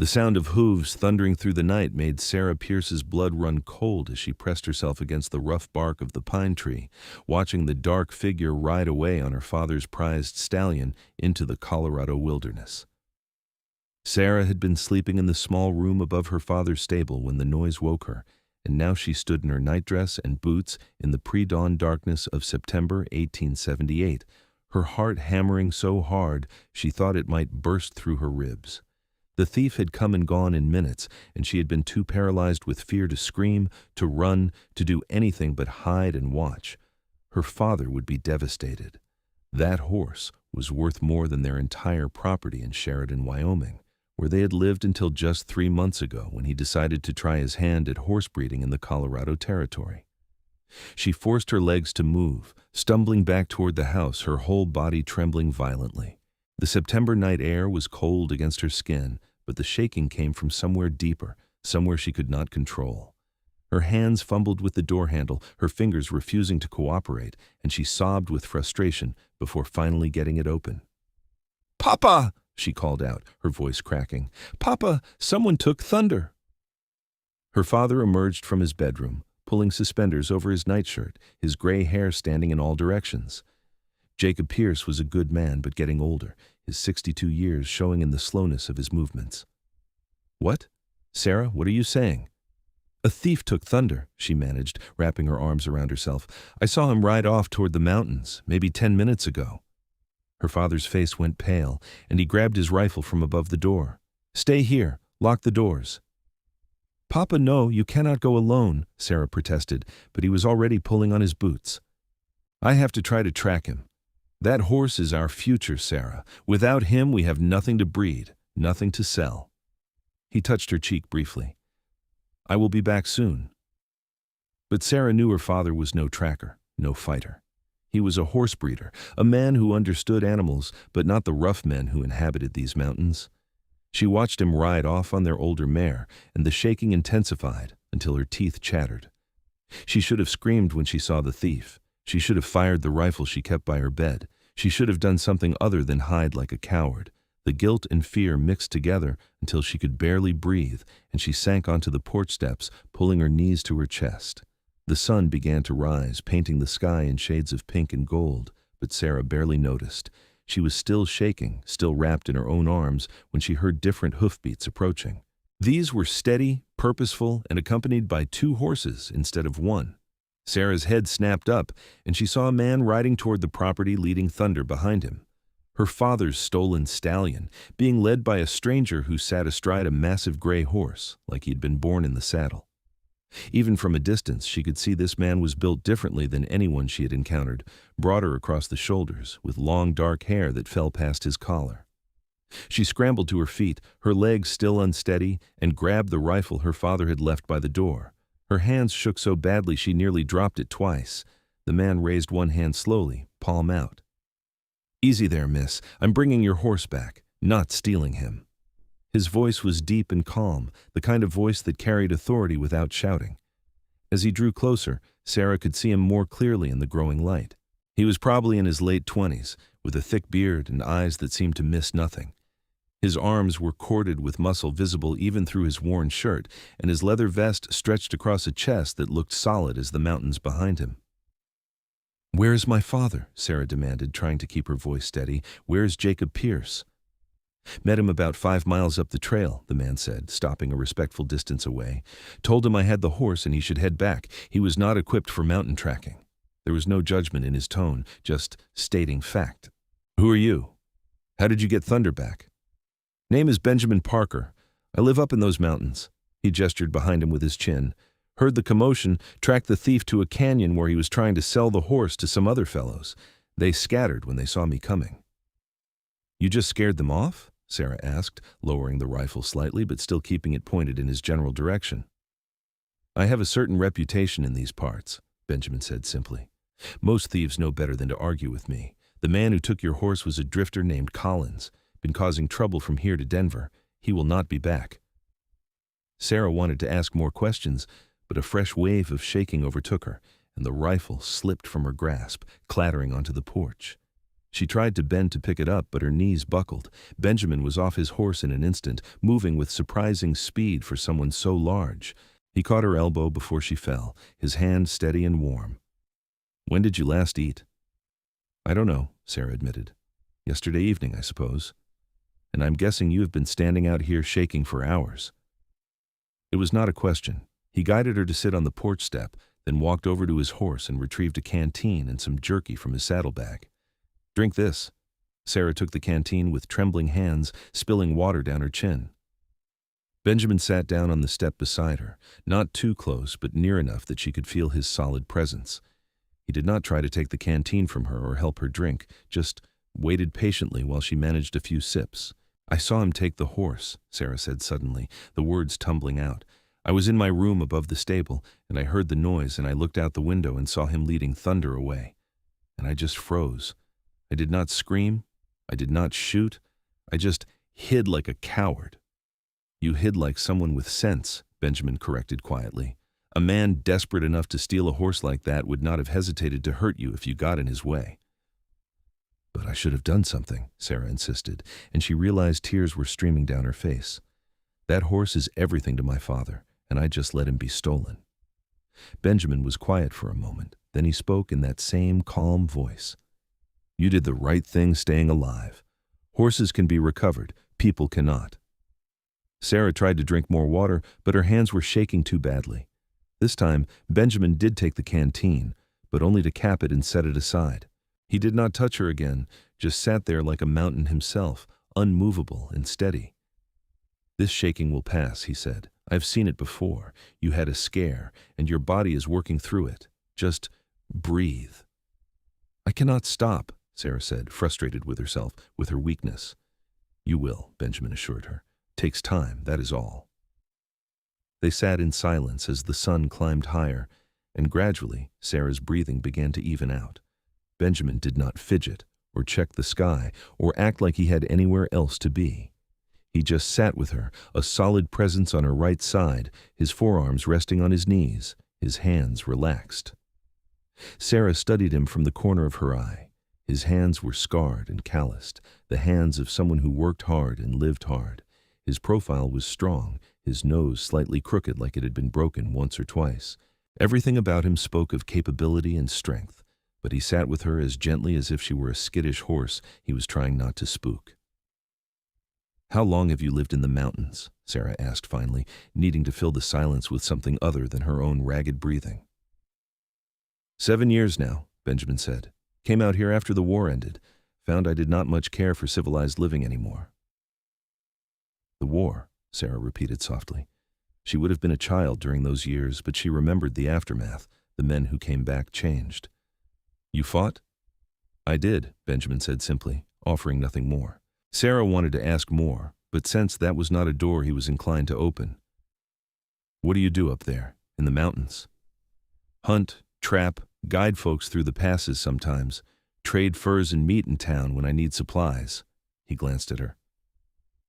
The sound of hooves thundering through the night made Sarah Pierce's blood run cold as she pressed herself against the rough bark of the pine tree, watching the dark figure ride away on her father's prized stallion into the Colorado wilderness. Sarah had been sleeping in the small room above her father's stable when the noise woke her, and now she stood in her nightdress and boots in the pre-dawn darkness of September 1878, her heart hammering so hard she thought it might burst through her ribs. The thief had come and gone in minutes, and she had been too paralyzed with fear to scream, to run, to do anything but hide and watch. Her father would be devastated. That horse was worth more than their entire property in Sheridan, Wyoming, where they had lived until just 3 months ago when he decided to try his hand at horse breeding in the Colorado Territory. She forced her legs to move, stumbling back toward the house, her whole body trembling violently. The September night air was cold against her skin, but the shaking came from somewhere deeper, somewhere she could not control. Her hands fumbled with the door handle, her fingers refusing to cooperate, and she sobbed with frustration before finally getting it open. "Papa!" she called out, her voice cracking. "Papa, someone took Thunder!" Her father emerged from his bedroom, pulling suspenders over his nightshirt, his gray hair standing in all directions. Jacob Pierce was a good man, but getting older, his 62 years showing in the slowness of his movements. "What? Sarah, what are you saying?" "A thief took Thunder," she managed, wrapping her arms around herself. "I saw him ride off toward the mountains, maybe 10 minutes ago." Her father's face went pale, and he grabbed his rifle from above the door. "Stay here. Lock the doors." "Papa, no, you cannot go alone," Sarah protested, but he was already pulling on his boots. "I have to try to track him. That horse is our future, Sarah. Without him, we have nothing to breed, nothing to sell." He touched her cheek briefly. "I will be back soon." But Sarah knew her father was no tracker, no fighter. He was a horse breeder, a man who understood animals, but not the rough men who inhabited these mountains. She watched him ride off on their older mare, and the shaking intensified until her teeth chattered. She should have screamed when she saw the thief. She should have fired the rifle she kept by her bed. She should have done something other than hide like a coward. The guilt and fear mixed together until she could barely breathe, and she sank onto the porch steps, pulling her knees to her chest. The sun began to rise, painting the sky in shades of pink and gold, but Sarah barely noticed. She was still shaking, still wrapped in her own arms, when she heard different hoofbeats approaching. These were steady, purposeful, and accompanied by 2 horses instead of 1. Sarah's head snapped up, and she saw a man riding toward the property, leading Thunder behind him. Her father's stolen stallion, being led by a stranger who sat astride a massive gray horse, like he'd been born in the saddle. Even from a distance, she could see this man was built differently than anyone she had encountered, broader across the shoulders, with long dark hair that fell past his collar. She scrambled to her feet, her legs still unsteady, and grabbed the rifle her father had left by the door. Her hands shook so badly she nearly dropped it twice. The man raised one hand slowly, palm out. "Easy there, miss. I'm bringing your horse back, not stealing him." His voice was deep and calm, the kind of voice that carried authority without shouting. As he drew closer, Sarah could see him more clearly in the growing light. He was probably in his late 20s, with a thick beard and eyes that seemed to miss nothing. His arms were corded with muscle visible even through his worn shirt, and his leather vest stretched across a chest that looked solid as the mountains behind him. "Where is my father?" Sarah demanded, trying to keep her voice steady. "Where is Jacob Pierce?" "Met him about 5 miles up the trail," the man said, stopping a respectful distance away. "Told him I had the horse and he should head back. He was not equipped for mountain tracking." There was no judgment in his tone, just stating fact. "Who are you? How did you get Thunder back?" "Name is Benjamin Parker. I live up in those mountains." He gestured behind him with his chin. "Heard the commotion, tracked the thief to a canyon where he was trying to sell the horse to some other fellows. They scattered when they saw me coming." "You just scared them off?" Sarah asked, lowering the rifle slightly but still keeping it pointed in his general direction. "I have a certain reputation in these parts," Benjamin said simply. "Most thieves know better than to argue with me. The man who took your horse was a drifter named Collins. Been causing trouble from here to Denver. He will not be back." Sarah wanted to ask more questions, but a fresh wave of shaking overtook her, and the rifle slipped from her grasp, clattering onto the porch. She tried to bend to pick it up, but her knees buckled. Benjamin was off his horse in an instant, moving with surprising speed for someone so large. He caught her elbow before she fell, his hand steady and warm. "When did you last eat?" "I don't know," Sarah admitted. "Yesterday evening, I suppose. And I'm guessing you have been standing out here shaking for hours." It was not a question. He guided her to sit on the porch step, then walked over to his horse and retrieved a canteen and some jerky from his saddlebag. "Drink this." Sarah took the canteen with trembling hands, spilling water down her chin. Benjamin sat down on the step beside her, not too close but near enough that she could feel his solid presence. He did not try to take the canteen from her or help her drink, just waited patiently while she managed a few sips. "I saw him take the horse," Sarah said suddenly, the words tumbling out. "I was in my room above the stable, and I heard the noise, and I looked out the window and saw him leading Thunder away. And I just froze. I did not scream. I did not shoot. I just hid like a coward." "You hid like someone with sense," Benjamin corrected quietly. "A man desperate enough to steal a horse like that would not have hesitated to hurt you if you got in his way." "But I should have done something," Sarah insisted, and she realized tears were streaming down her face. "That horse is everything to my father, and I just let him be stolen." Benjamin was quiet for a moment, then he spoke in that same calm voice. "You did the right thing staying alive. Horses can be recovered, people cannot." Sarah tried to drink more water, but her hands were shaking too badly. This time, Benjamin did take the canteen, but only to cap it and set it aside. He did not touch her again, just sat there like a mountain himself, unmovable and steady. "This shaking will pass," he said. "I've seen it before. You had a scare, and your body is working through it. Just breathe." "I cannot stop," Sarah said, frustrated with herself, with her weakness. "You will," Benjamin assured her. "Takes time, that is all." They sat in silence as the sun climbed higher, and gradually Sarah's breathing began to even out. Benjamin did not fidget, or check the sky, or act like he had anywhere else to be. He just sat with her, a solid presence on her right side, his forearms resting on his knees, his hands relaxed. Sarah studied him from the corner of her eye. His hands were scarred and calloused, the hands of someone who worked hard and lived hard. His profile was strong, his nose slightly crooked like it had been broken once or twice. Everything about him spoke of capability and strength, but he sat with her as gently as if she were a skittish horse he was trying not to spook. "How long have you lived in the mountains?" Sarah asked finally, needing to fill the silence with something other than her own ragged breathing. 7 years now," Benjamin said. "Came out here after the war ended. Found I did not much care for civilized living anymore." "The war," Sarah repeated softly. She would have been a child during those years, but she remembered the aftermath. The men who came back changed. "You fought?" "I did," Benjamin said simply, offering nothing more. Sarah wanted to ask more, but sensed that was not a door he was inclined to open. "What do you do up there, in the mountains?" "Hunt, trap, guide folks through the passes sometimes. Trade furs and meat in town when I need supplies." He glanced at her.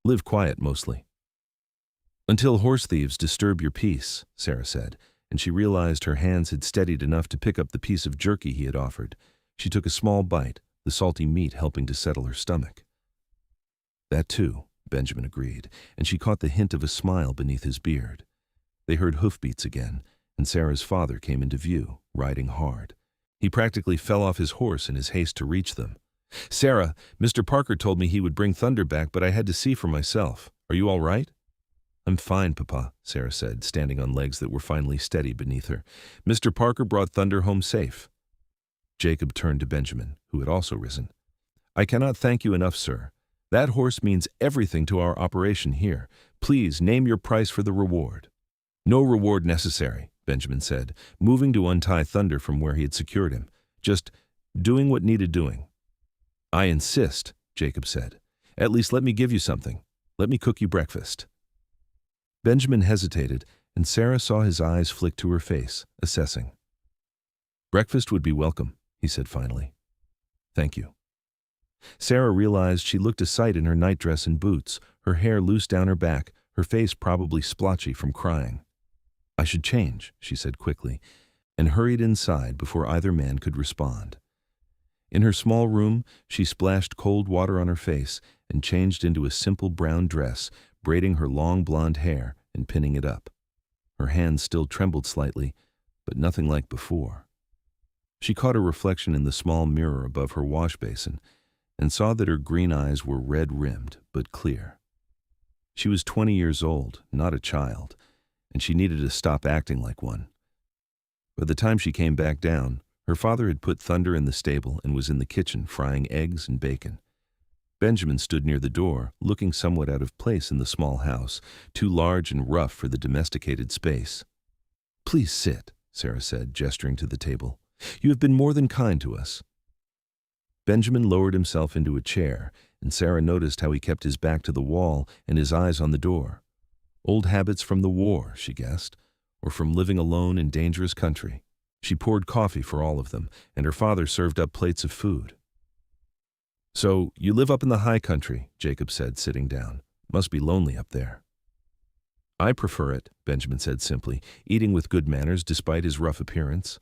"Live quiet mostly." "Until horse thieves disturb your peace," Sarah said, and she realized her hands had steadied enough to pick up the piece of jerky he had offered. She took a small bite, the salty meat helping to settle her stomach. "That too," Benjamin agreed, and she caught the hint of a smile beneath his beard. They heard hoofbeats again, and Sarah's father came into view, riding hard. He practically fell off his horse in his haste to reach them. "Sarah, Mr. Parker told me he would bring Thunder back, but I had to see for myself. Are you all right?" "I'm fine, Papa," Sarah said, standing on legs that were finally steady beneath her. "Mr. Parker brought Thunder home safe." Jacob turned to Benjamin, who had also risen. "I cannot thank you enough, sir. That horse means everything to our operation here. Please name your price for the reward." "No reward necessary," Benjamin said, moving to untie Thunder from where he had secured him. "Just doing what needed doing." "I insist," Jacob said. "At least let me give you something. Let me cook you breakfast." Benjamin hesitated, and Sarah saw his eyes flick to her face, assessing. "Breakfast would be welcome," he said finally. "Thank you." Sarah realized she looked a sight in her nightdress and boots, her hair loose down her back, her face probably splotchy from crying. "I should change," she said quickly, and hurried inside before either man could respond. In her small room, she splashed cold water on her face and changed into a simple brown dress, braiding her long blonde hair and pinning it up. Her hands still trembled slightly, but nothing like before. She caught a reflection in the small mirror above her wash basin and saw that her green eyes were red-rimmed but clear. She was 20 years old, not a child, and she needed to stop acting like one. By the time she came back down, her father had put Thunder in the stable and was in the kitchen frying eggs and bacon. Benjamin stood near the door, looking somewhat out of place in the small house, too large and rough for the domesticated space. "Please sit," Sarah said, gesturing to the table. "You have been more than kind to us." Benjamin lowered himself into a chair, and Sarah noticed how he kept his back to the wall and his eyes on the door. Old habits from the war, she guessed, or from living alone in dangerous country. She poured coffee for all of them, and her father served up plates of food. "So, you live up in the high country," Jacob said, sitting down. "Must be lonely up there." "I prefer it," Benjamin said simply, eating with good manners despite his rough appearance.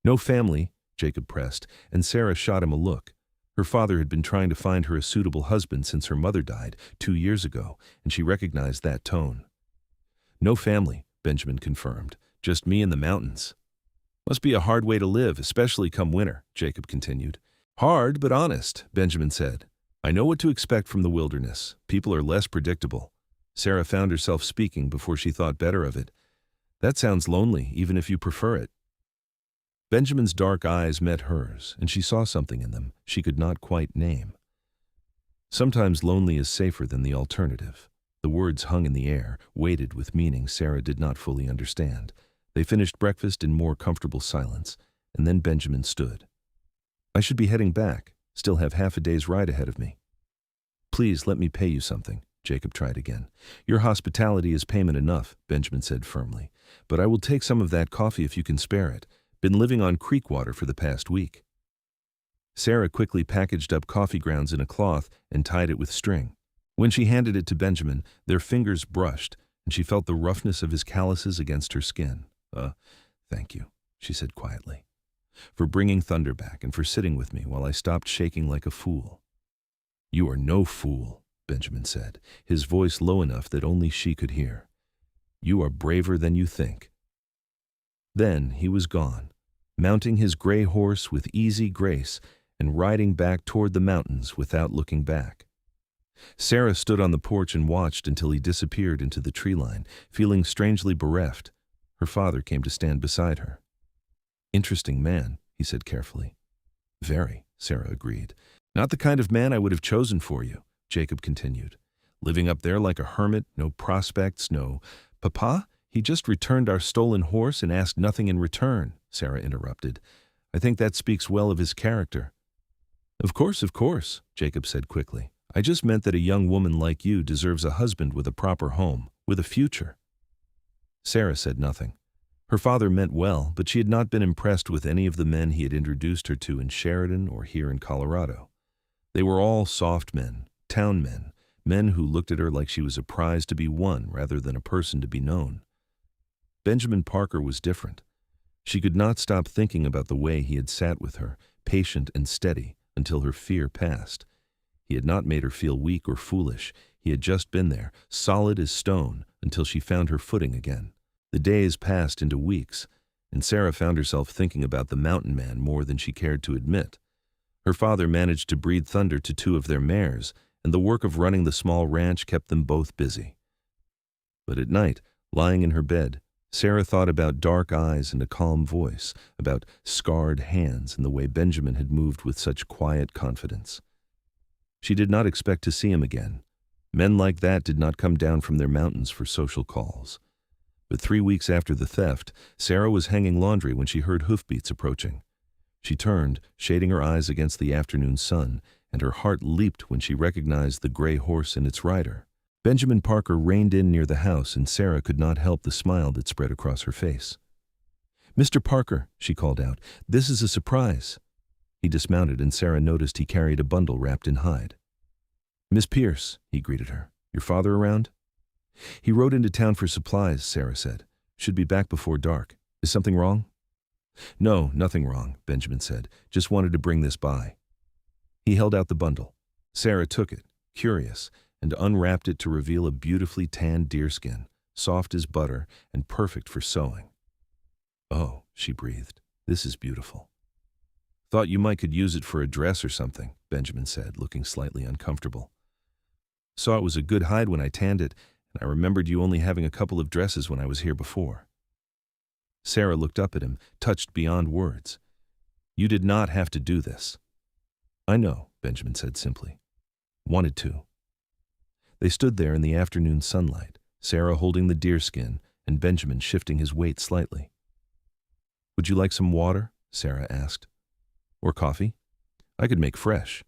"No family," Jacob pressed, and Sarah shot him a look. Her father had been trying to find her a suitable husband since her mother died 2 years ago, and she recognized that tone. "No family," Benjamin confirmed. "Just me in the mountains." "Must be a hard way to live, especially come winter," Jacob continued. "Hard, but honest," Benjamin said. "I know what to expect from the wilderness. People are less predictable." Sarah found herself speaking before she thought better of it. "That sounds lonely, even if you prefer it." Benjamin's dark eyes met hers, and she saw something in them she could not quite name. Sometimes lonely is safer than the alternative. The words hung in the air, weighted with meaning Sarah did not fully understand. They finished breakfast in more comfortable silence, and then Benjamin stood. "I should be heading back, still have half a day's ride ahead of me." "Please let me pay you something," Jacob tried again. "Your hospitality is payment enough," Benjamin said firmly. "But I will take some of that coffee if you can spare it. Been living on creek water for the past week." Sarah quickly packaged up coffee grounds in a cloth and tied it with string. When she handed it to Benjamin, their fingers brushed, and she felt the roughness of his calluses against her skin. Thank you," she said quietly, "for bringing Thunder back and for sitting with me while I stopped shaking like a fool." "You are no fool," Benjamin said, his voice low enough that only she could hear. "You are braver than you think." Then he was gone, mounting his gray horse with easy grace and riding back toward the mountains without looking back. Sarah stood on the porch and watched until he disappeared into the tree line, feeling strangely bereft. Her father came to stand beside her. "Interesting man," he said carefully. "Very," Sarah agreed. "Not the kind of man I would have chosen for you," Jacob continued. "Living up there like a hermit, no prospects, no—" "Papa, he just returned our stolen horse and asked nothing in return," Sarah interrupted. "I think that speaks well of his character." Of course," Jacob said quickly. "I just meant that a young woman like you deserves a husband with a proper home, with a future." Sarah said nothing. Her father meant well, but she had not been impressed with any of the men he had introduced her to in Sheridan or here in Colorado. They were all soft men, town men, men who looked at her like she was a prize to be won rather than a person to be known. Benjamin Parker was different. She could not stop thinking about the way he had sat with her, patient and steady, until her fear passed. He had not made her feel weak or foolish. He had just been there, solid as stone, until she found her footing again. The days passed into weeks, and Sarah found herself thinking about the mountain man more than she cared to admit. Her father managed to breed Thunder to 2 of their mares, and the work of running the small ranch kept them both busy. But at night, lying in her bed, Sarah thought about dark eyes and a calm voice, about scarred hands and the way Benjamin had moved with such quiet confidence. She did not expect to see him again. Men like that did not come down from their mountains for social calls. But 3 weeks after the theft, Sarah was hanging laundry when she heard hoofbeats approaching. She turned, shading her eyes against the afternoon sun, and her heart leaped when she recognized the gray horse and its rider. Benjamin Parker reined in near the house, and Sarah could not help the smile that spread across her face. "Mr. Parker," she called out, "this is a surprise." He dismounted, and Sarah noticed he carried a bundle wrapped in hide. "Miss Pierce," he greeted her. "Your father around?" "He rode into town for supplies," Sarah said. "Should be back before dark. Is something wrong?" No, nothing wrong, Benjamin said. Just wanted to bring this by. He held out the bundle. Sarah took it, curious, and unwrapped it to reveal a beautifully tanned deerskin, soft as butter and perfect for sewing. Oh, she breathed. This is beautiful. Thought you might could use it for a dress or something, Benjamin said, looking slightly uncomfortable. Saw it was a good hide when I tanned it, and I remembered you only having a couple of dresses when I was here before. Sarah looked up at him, touched beyond words. You did not have to do this. I know, Benjamin said simply. Wanted to. They stood there in the afternoon sunlight, Sarah holding the deerskin and Benjamin shifting his weight slightly. Would you like some water? Sarah asked. Or coffee? I could make fresh.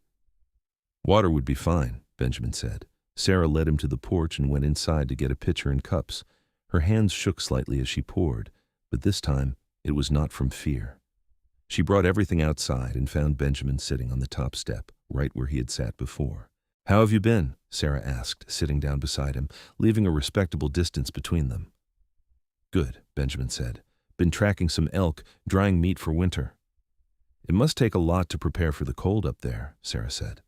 Water would be fine, Benjamin said. Sarah led him to the porch and went inside to get a pitcher and cups. Her hands shook slightly as she poured, but this time it was not from fear. She brought everything outside and found Benjamin sitting on the top step, right where he had sat before. How have you been? Sarah asked, sitting down beside him, leaving a respectable distance between them. Good, Benjamin said. Been tracking some elk, drying meat for winter. It must take a lot to prepare for the cold up there, Sarah said.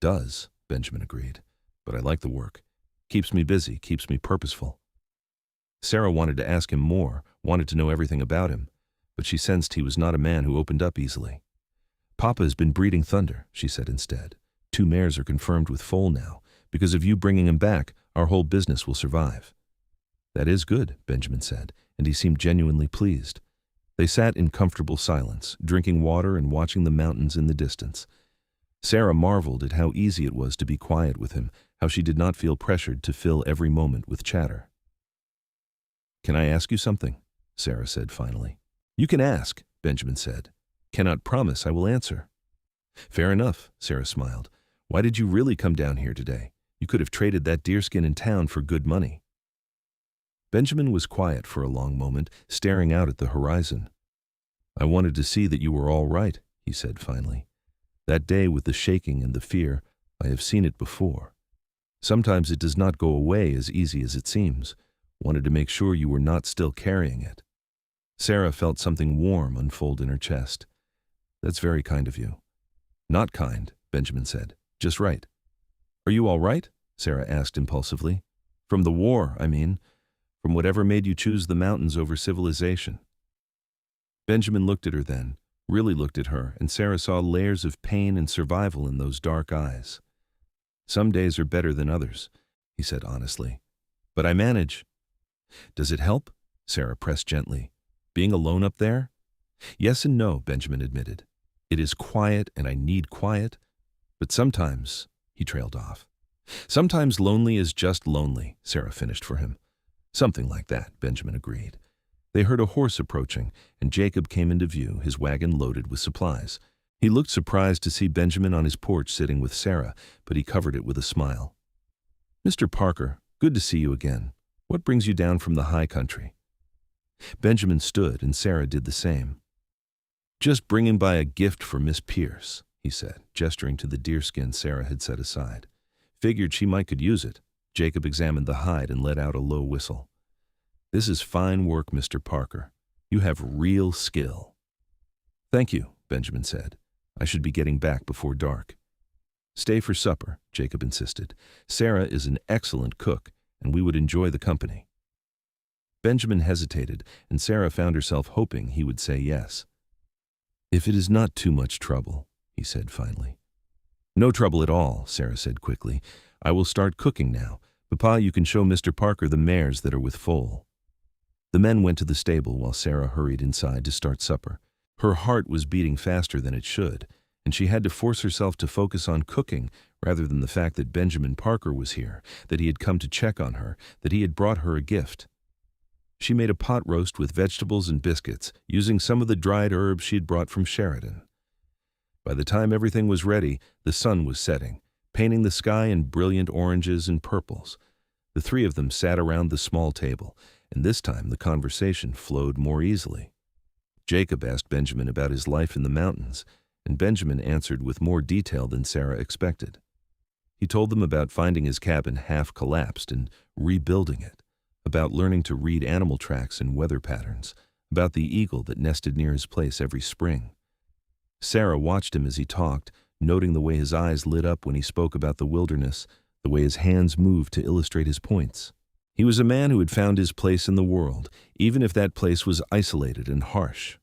Does, Benjamin agreed. But I like the work. Keeps me busy, keeps me purposeful. Sarah wanted to ask him more, wanted to know everything about him, but she sensed he was not a man who opened up easily. Papa has been breeding thunder, she said instead. 2 mares are confirmed with foal now. Because of you bringing him back, our whole business will survive. That is good, Benjamin said, and he seemed genuinely pleased. They sat in comfortable silence, drinking water and watching the mountains in the distance. Sarah marveled at how easy it was to be quiet with him, how she did not feel pressured to fill every moment with chatter. Can I ask you something? Sarah said finally. You can ask, Benjamin said. Cannot promise I will answer. Fair enough, Sarah smiled. Why did you really come down here today? You could have traded that deerskin in town for good money. Benjamin was quiet for a long moment, staring out at the horizon. I wanted to see that you were all right, he said finally. That day with the shaking and the fear, I have seen it before. Sometimes it does not go away as easy as it seems. Wanted to make sure you were not still carrying it. Sarah felt something warm unfold in her chest. That's very kind of you. Not kind, Benjamin said. Just right. Are you all right? Sarah asked impulsively. From the war, I mean. From whatever made you choose the mountains over civilization. Benjamin looked at her then, really looked at her, and Sarah saw layers of pain and survival in those dark eyes. Some days are better than others, he said honestly. But I manage. Does it help? Sarah pressed gently. Being alone up there? Yes and no, Benjamin admitted. It is quiet and I need quiet. But sometimes, he trailed off. Sometimes lonely is just lonely, Sarah finished for him. Something like that, Benjamin agreed. They heard a horse approaching, and Jacob came into view, his wagon loaded with supplies. He looked surprised to see Benjamin on his porch sitting with Sarah, but he covered it with a smile. Mr. Parker, good to see you again. What brings you down from the high country? Benjamin stood, and Sarah did the same. Just bringing by a gift for Miss Pierce, he said, gesturing to the deerskin Sarah had set aside. Figured she might could use it. Jacob examined the hide and let out a low whistle. This is fine work, Mr. Parker. You have real skill. Thank you, Benjamin said. I should be getting back before dark. Stay for supper, Jacob insisted. Sarah is an excellent cook, and we would enjoy the company. Benjamin hesitated, and Sarah found herself hoping he would say yes. If it is not too much trouble, he said finally. No trouble at all, Sarah said quickly. I will start cooking now. Papa, you can show Mr. Parker the mares that are with foal. The men went to the stable while Sarah hurried inside to start supper. Her heart was beating faster than it should, and she had to force herself to focus on cooking rather than the fact that Benjamin Parker was here, that he had come to check on her, that he had brought her a gift. She made a pot roast with vegetables and biscuits, using some of the dried herbs she had brought from Sheridan. By the time everything was ready, the sun was setting, painting the sky in brilliant oranges and purples. The 3 of them sat around the small table, and this time the conversation flowed more easily. Jacob asked Benjamin about his life in the mountains, and Benjamin answered with more detail than Sarah expected. He told them about finding his cabin half collapsed and rebuilding it, about learning to read animal tracks and weather patterns, about the eagle that nested near his place every spring. Sarah watched him as he talked, noting the way his eyes lit up when he spoke about the wilderness, the way his hands moved to illustrate his points. He was a man who had found his place in the world, even if that place was isolated and harsh.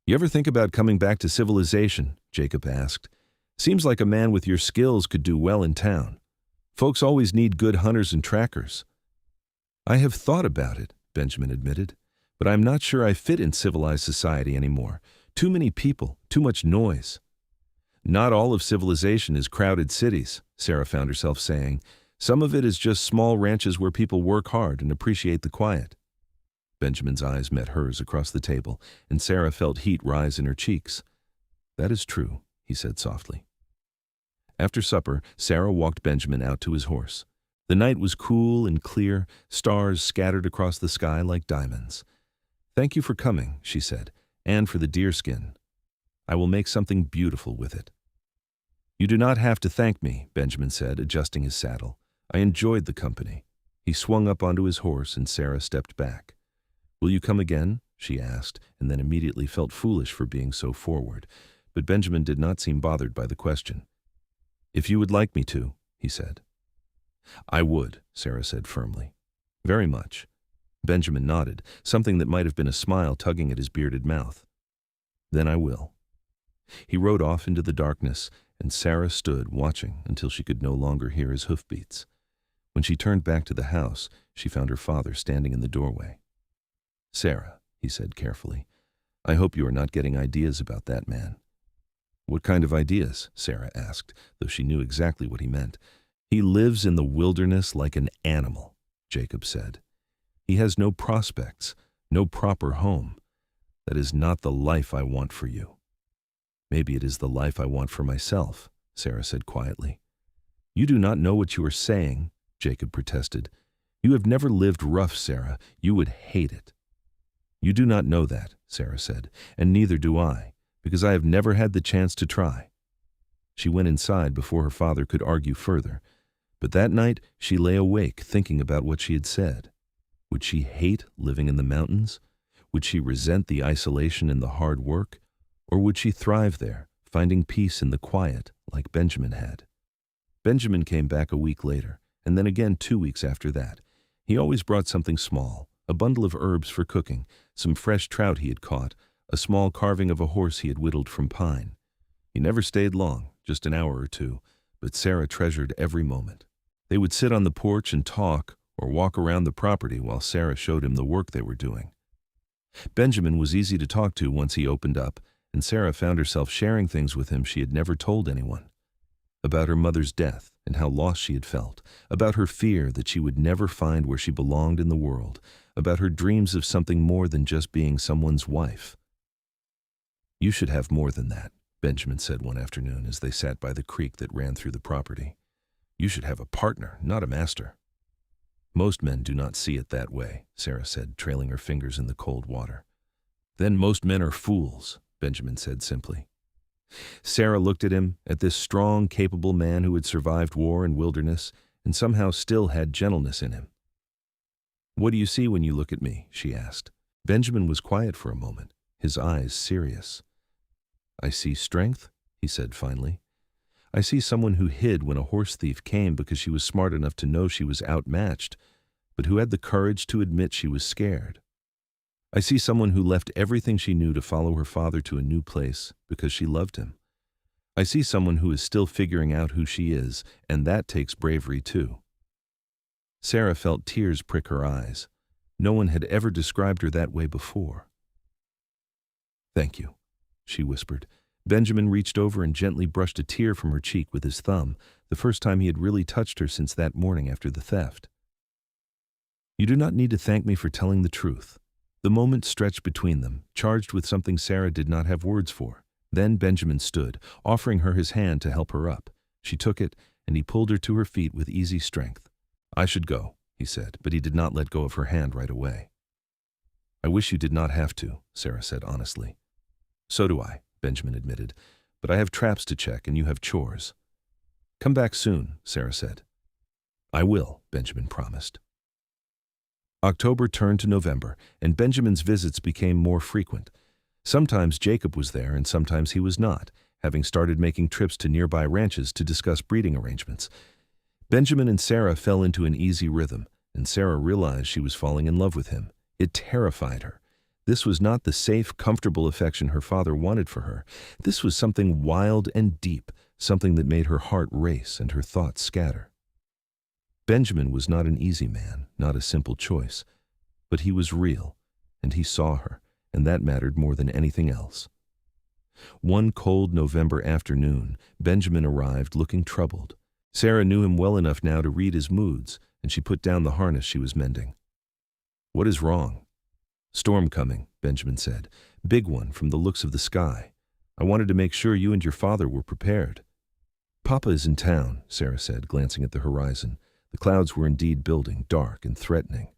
"You ever think about coming back to civilization?" Jacob asked. "Seems like a man with your skills could do well in town. Folks always need good hunters and trackers." "I have thought about it," Benjamin admitted, "but I'm not sure I fit in civilized society anymore. Too many people, too much noise." "Not all of civilization is crowded cities," Sarah found herself saying. "Some of it is just small ranches where people work hard and appreciate the quiet." Benjamin's eyes met hers across the table, and Sarah felt heat rise in her cheeks. "That is true," he said softly. After supper, Sarah walked Benjamin out to his horse. The night was cool and clear, stars scattered across the sky like diamonds. "Thank you for coming," she said, "and for the deerskin. I will make something beautiful with it." "You do not have to thank me," Benjamin said, adjusting his saddle. "I enjoyed the company." He swung up onto his horse, and Sarah stepped back. "Will you come again?" she asked, and then immediately felt foolish for being so forward. But Benjamin did not seem bothered by the question. "If you would like me to," he said. "I would," Sarah said firmly. "Very much." Benjamin nodded, something that might have been a smile tugging at his bearded mouth. "Then I will." He rode off into the darkness, and Sarah stood watching until she could no longer hear his hoofbeats. When she turned back to the house, she found her father standing in the doorway. "Sarah," he said carefully, "I hope you are not getting ideas about that man." "What kind of ideas?" Sarah asked, though she knew exactly what he meant. "He lives in the wilderness like an animal," Jacob said. "He has no prospects, no proper home. That is not the life I want for you." "Maybe it is the life I want for myself," Sarah said quietly. "You do not know what you are saying," Jacob protested. "You have never lived rough, Sarah. You would hate it." "You do not know that," Sarah said, "and neither do I, because I have never had the chance to try." She went inside before her father could argue further, but that night she lay awake thinking about what she had said. Would she hate living in the mountains? Would she resent the isolation and the hard work? Or would she thrive there, finding peace in the quiet like Benjamin had? Benjamin came back a week later, and then again 2 weeks after that. He always brought something small, a bundle of herbs for cooking, some fresh trout he had caught, a small carving of a horse he had whittled from pine. He never stayed long, just an hour or two, but Sarah treasured every moment. They would sit on the porch and talk, or walk around the property while Sarah showed him the work they were doing. Benjamin was easy to talk to once he opened up, and Sarah found herself sharing things with him she had never told anyone. About her mother's death and how lost she had felt, about her fear that she would never find where she belonged in the world, about her dreams of something more than just being someone's wife. "You should have more than that," Benjamin said one afternoon as they sat by the creek that ran through the property. "You should have a partner, not a master." "Most men do not see it that way," Sarah said, trailing her fingers in the cold water. "Then most men are fools," Benjamin said simply. Sarah looked at him, at this strong, capable man who had survived war and wilderness, and somehow still had gentleness in him. "What do you see when you look at me?" she asked. Benjamin was quiet for a moment, his eyes serious. "I see strength," he said finally. "I see someone who hid when a horse thief came because she was smart enough to know she was outmatched, but who had the courage to admit she was scared. I see someone who left everything she knew to follow her father to a new place because she loved him. I see someone who is still figuring out who she is, and that takes bravery too." Sarah felt tears prick her eyes. No one had ever described her that way before. "Thank you," she whispered. Benjamin reached over and gently brushed a tear from her cheek with his thumb, the first time he had really touched her since that morning after the theft. "You do not need to thank me for telling the truth." The moment stretched between them, charged with something Sarah did not have words for. Then Benjamin stood, offering her his hand to help her up. She took it, and he pulled her to her feet with easy strength. "I should go," he said, but he did not let go of her hand right away. "I wish you did not have to," Sarah said honestly. "So do I," Benjamin admitted, "but I have traps to check and you have chores." "Come back soon," Sarah said. "I will," Benjamin promised. October turned to November, and Benjamin's visits became more frequent. Sometimes Jacob was there and sometimes he was not, having started making trips to nearby ranches to discuss breeding arrangements. Benjamin and Sarah fell into an easy rhythm, and Sarah realized she was falling in love with him. It terrified her. This was not the safe, comfortable affection her father wanted for her. This was something wild and deep, something that made her heart race and her thoughts scatter. Benjamin was not an easy man, not a simple choice, but he was real, and he saw her, and that mattered more than anything else. One cold November afternoon, Benjamin arrived looking troubled. Sarah knew him well enough now to read his moods, and she put down the harness she was mending. "What is wrong?" "Storm coming," Benjamin said. "Big one from the looks of the sky. I wanted to make sure you and your father were prepared." "Papa is in town," Sarah said, glancing at the horizon. The clouds were indeed building, dark and threatening.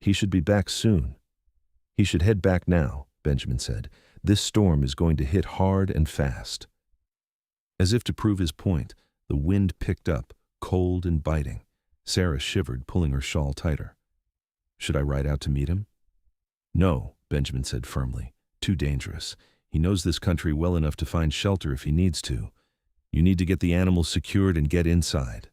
"He should be back soon." "He should head back now," Benjamin said. "This storm is going to hit hard and fast." As if to prove his point, the wind picked up, cold and biting. Sarah shivered, pulling her shawl tighter. "Should I ride out to meet him?" "No," Benjamin said firmly. "Too dangerous. He knows this country well enough to find shelter if he needs to. You need to get the animals secured and get inside."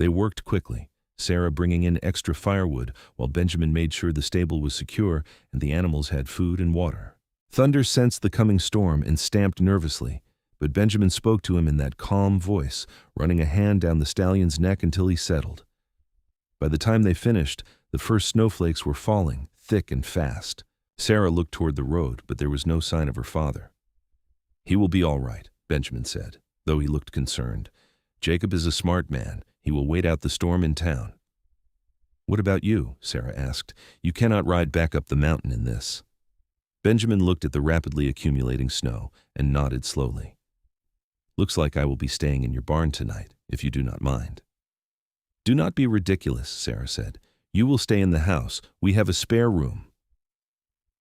They worked quickly, Sarah bringing in extra firewood while Benjamin made sure the stable was secure and the animals had food and water. Thunder sensed the coming storm and stamped nervously, but Benjamin spoke to him in that calm voice, running a hand down the stallion's neck until he settled. By the time they finished, the first snowflakes were falling, thick and fast. Sarah looked toward the road, but there was no sign of her father. "He will be all right," Benjamin said, though he looked concerned. "Jacob is a smart man. He will wait out the storm in town." "What about you?" Sarah asked. "You cannot ride back up the mountain in this." Benjamin looked at the rapidly accumulating snow and nodded slowly. "Looks like I will be staying in your barn tonight, if you do not mind." "Do not be ridiculous," Sarah said. "You will stay in the house. We have a spare room."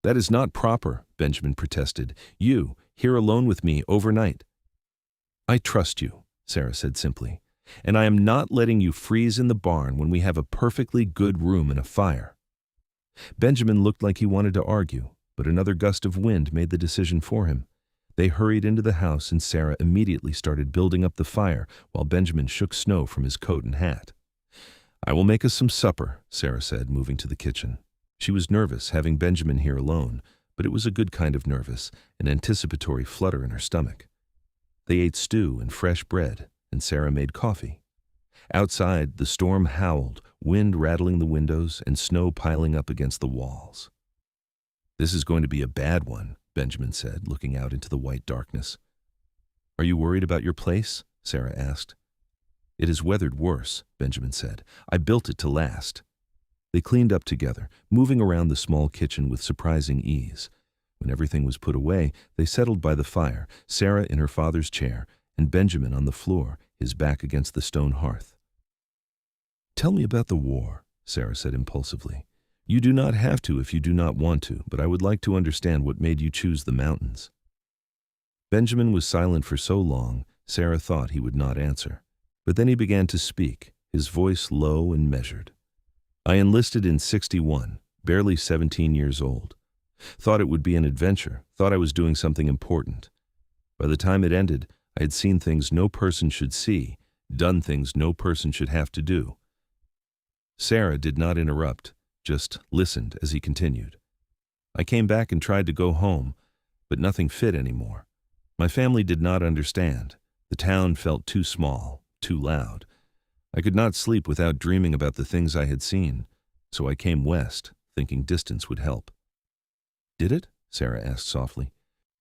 "That is not proper," Benjamin protested. "You, here alone with me overnight." "I trust you," Sarah said simply. "And I am not letting you freeze in the barn when we have a perfectly good room and a fire." Benjamin looked like he wanted to argue, but another gust of wind made the decision for him. They hurried into the house and Sarah immediately started building up the fire while Benjamin shook snow from his coat and hat. "I will make us some supper," Sarah said, moving to the kitchen. She was nervous, having Benjamin here alone, but it was a good kind of nervous, an anticipatory flutter in her stomach. They ate stew and fresh bread, and Sarah made coffee. Outside, the storm howled, wind rattling the windows and snow piling up against the walls. "This is going to be a bad one," Benjamin said, looking out into the white darkness. "Are you worried about your place?" Sarah asked. "It has weathered worse," Benjamin said. "I built it to last." They cleaned up together, moving around the small kitchen with surprising ease. When everything was put away, they settled by the fire, Sarah in her father's chair, and Benjamin on the floor, his back against the stone hearth. "Tell me about the war," Sarah said impulsively. "You do not have to if you do not want to, but I would like to understand what made you choose the mountains." Benjamin was silent for so long, Sarah thought he would not answer. But then he began to speak, his voice low and measured. "I enlisted in '61, barely 17 years old. Thought it would be an adventure, thought I was doing something important. By the time it ended, I had seen things no person should see, done things no person should have to do." Sarah did not interrupt, just listened as he continued. "I came back and tried to go home, but nothing fit anymore. My family did not understand. The town felt too small, too loud. I could not sleep without dreaming about the things I had seen, so I came west, thinking distance would help." "Did it?" Sarah asked softly.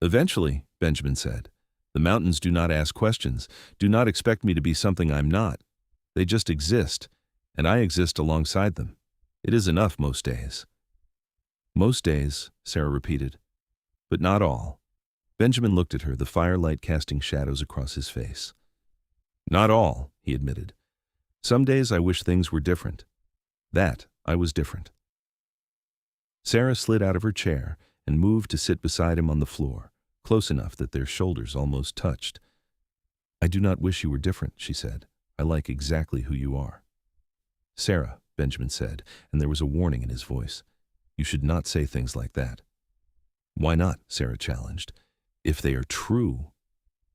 "Eventually," Benjamin said. "The mountains do not ask questions, do not expect me to be something I'm not. They just exist, and I exist alongside them. It is enough most days." "Most days," Sarah repeated. "But not all." Benjamin looked at her, the firelight casting shadows across his face. "Not all," he admitted. "Some days I wish things were different. That I was different." Sarah slid out of her chair and moved to sit beside him on the floor, close enough that their shoulders almost touched. "I do not wish you were different," she said. "I like exactly who you are." "Sarah," Benjamin said, and there was a warning in his voice. You should not say things like that. Why not? Sarah challenged. If they are true.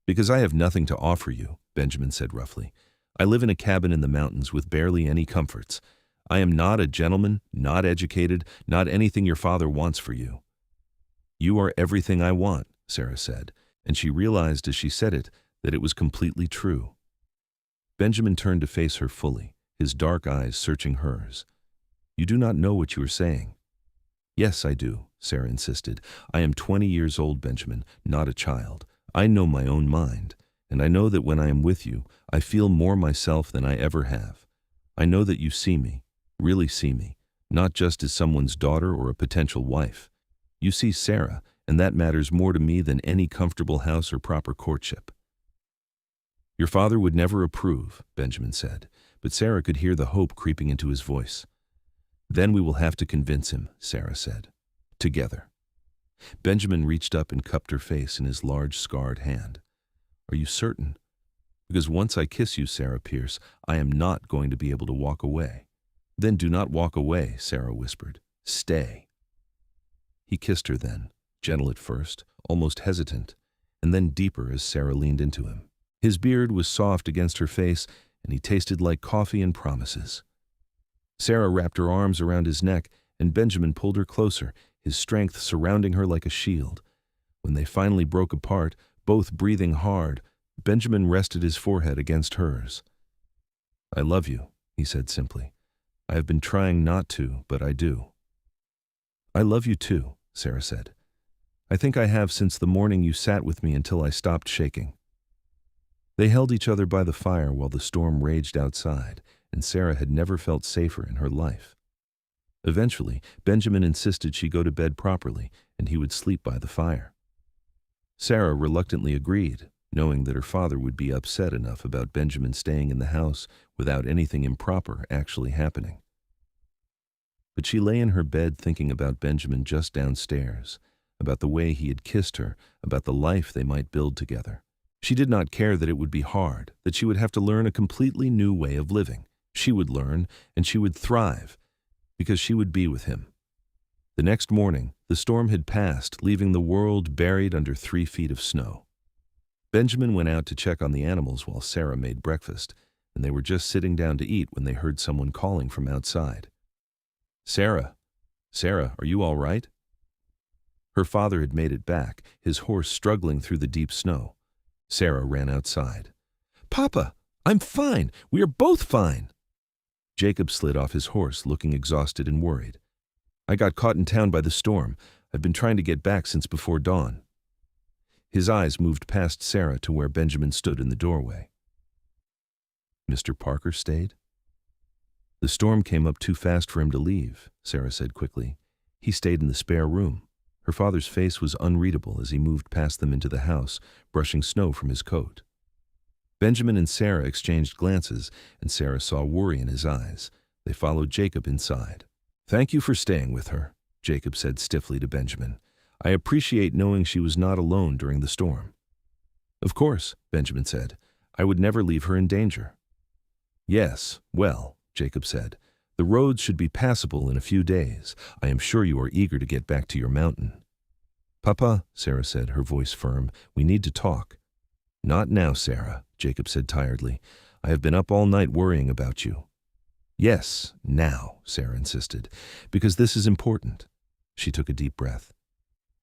Because I have nothing to offer you, Benjamin said roughly. I live in a cabin in the mountains with barely any comforts. I am not a gentleman, not educated, not anything your father wants for you. You are everything I want, Sarah said, and she realized as she said it that it was completely true. Benjamin turned to face her fully, his dark eyes searching hers. You do not know what you are saying. Yes, I do, Sarah insisted. I am 20 years old, Benjamin, not a child. I know my own mind, and I know that when I am with you, I feel more myself than I ever have. I know that you see me, really see me, not just as someone's daughter or a potential wife. You see Sarah, and that matters more to me than any comfortable house or proper courtship. Your father would never approve, Benjamin said, but Sarah could hear the hope creeping into his voice. Then we will have to convince him, Sarah said. Together. Benjamin reached up and cupped her face in his large, scarred hand. Are you certain? Because once I kiss you, Sarah Pierce, I am not going to be able to walk away. Then do not walk away, Sarah whispered. Stay. He kissed her then, gentle at first, almost hesitant, and then deeper as Sarah leaned into him. His beard was soft against her face, and he tasted like coffee and promises. Sarah wrapped her arms around his neck, and Benjamin pulled her closer, his strength surrounding her like a shield. When they finally broke apart, both breathing hard, Benjamin rested his forehead against hers. I love you, he said simply. I have been trying not to, but I do. I love you too, Sarah said. I think I have since the morning you sat with me until I stopped shaking. They held each other by the fire while the storm raged outside, and Sarah had never felt safer in her life. Eventually, Benjamin insisted she go to bed properly, and he would sleep by the fire. Sarah reluctantly agreed, knowing that her father would be upset enough about Benjamin staying in the house without anything improper actually happening. But she lay in her bed thinking about Benjamin just downstairs, about the way he had kissed her, about the life they might build together. She did not care that it would be hard, that she would have to learn a completely new way of living. She would learn, and she would thrive, because she would be with him. The next morning, the storm had passed, leaving the world buried under 3 feet of snow. Benjamin went out to check on the animals while Sarah made breakfast, and they were just sitting down to eat when they heard someone calling from outside. Sarah, are you all right? Her father had made it back, his horse struggling through the deep snow. Sarah ran outside. Papa, I'm fine. We are both fine. Jacob slid off his horse, looking exhausted and worried. I got caught in town by the storm. I've been trying to get back since before dawn. His eyes moved past Sarah to where Benjamin stood in the doorway. Mr. Parker stayed? The storm came up too fast for him to leave, Sarah said quickly. He stayed in the spare room. Her father's face was unreadable as he moved past them into the house, brushing snow from his coat. Benjamin and Sarah exchanged glances, and Sarah saw worry in his eyes. They followed Jacob inside. Thank you for staying with her, Jacob said stiffly to Benjamin. I appreciate knowing she was not alone during the storm. Of course, Benjamin said. I would never leave her in danger. Yes, well, Jacob said. The roads should be passable in a few days. I am sure you are eager to get back to your mountain. Papa, Sarah said, her voice firm, we need to talk. Not now, Sarah, Jacob said tiredly. I have been up all night worrying about you. Yes, now, Sarah insisted, because this is important. She took a deep breath.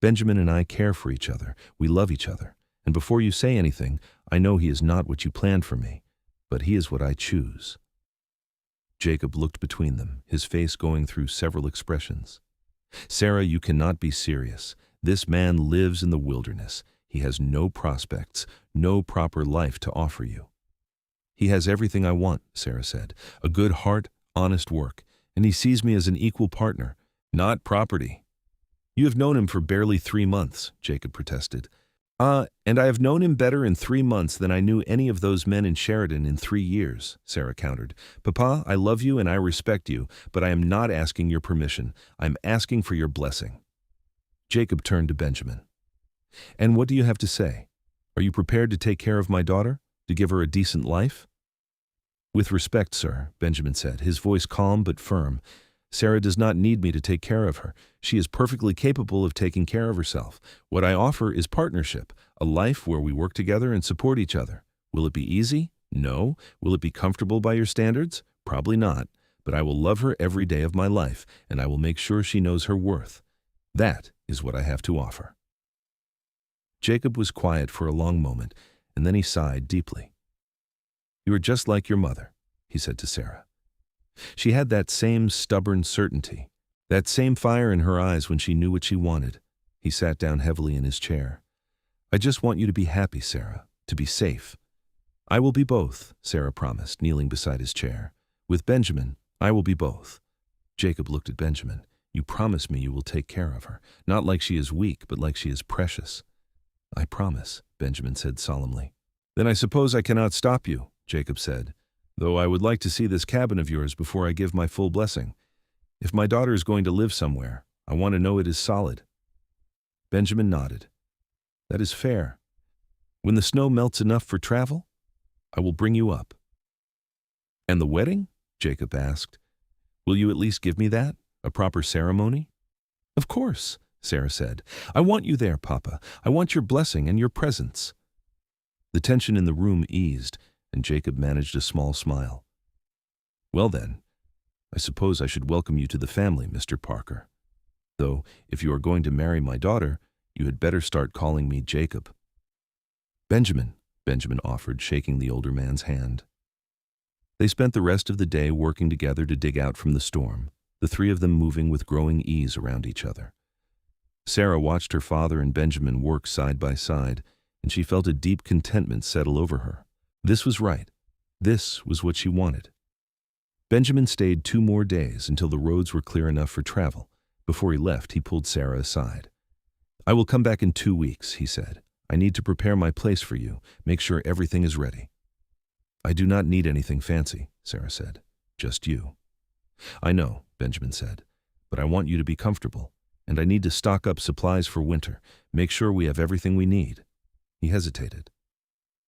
Benjamin and I care for each other. We love each other. And before you say anything, I know he is not what you planned for me, but he is what I choose. Jacob looked between them, his face going through several expressions. Sarah, you cannot be serious. This man lives in the wilderness. He has no prospects, no proper life to offer you. He has everything I want, Sarah said. A good heart, honest work, and he sees me as an equal partner, not property. You have known him for barely 3 months, Jacob protested. And I have known him better in 3 months than I knew any of those men in Sheridan in 3 years, Sarah countered. Papa, I love you and I respect you, but I am not asking your permission. I'm asking for your blessing. Jacob turned to Benjamin. And what do you have to say? Are you prepared to take care of my daughter? To give her a decent life? "With respect, sir," Benjamin said, his voice calm but firm. "Sarah does not need me to take care of her. She is perfectly capable of taking care of herself. What I offer is partnership, a life where we work together and support each other. Will it be easy? No. Will it be comfortable by your standards? Probably not. But I will love her every day of my life, and I will make sure she knows her worth. That is what I have to offer." Jacob was quiet for a long moment, and then he sighed deeply. "You are just like your mother," he said to Sarah. She had that same stubborn certainty, that same fire in her eyes when she knew what she wanted. He sat down heavily in his chair. "I just want you to be happy, Sarah, to be safe." "I will be both," Sarah promised, kneeling beside his chair. "With Benjamin, I will be both." Jacob looked at Benjamin. "You promise me you will take care of her, not like she is weak, but like she is precious." "I promise," Benjamin said solemnly. "Then I suppose I cannot stop you," Jacob said, "though I would like to see this cabin of yours before I give my full blessing. If my daughter is going to live somewhere, I want to know it is solid." Benjamin nodded. "That is fair. When the snow melts enough for travel, I will bring you up." "And the wedding?" Jacob asked. "Will you at least give me that? A proper ceremony?" "Of course," Sarah said. "I want you there, Papa. I want your blessing and your presence." The tension in the room eased, and Jacob managed a small smile. "Well then, I suppose I should welcome you to the family, Mr. Parker. Though, if you are going to marry my daughter, you had better start calling me Jacob." "Benjamin," Benjamin offered, shaking the older man's hand. They spent the rest of the day working together to dig out from the storm, the three of them moving with growing ease around each other. Sarah watched her father and Benjamin work side by side, and she felt a deep contentment settle over her. This was right. This was what she wanted. Benjamin stayed 2 more days until the roads were clear enough for travel. Before he left, he pulled Sarah aside. "I will come back in 2 weeks," he said. "I need to prepare my place for you, make sure everything is ready." "I do not need anything fancy," Sarah said. "Just you." "I know," Benjamin said, "but I want you to be comfortable, and I need to stock up supplies for winter, make sure we have everything we need." He hesitated.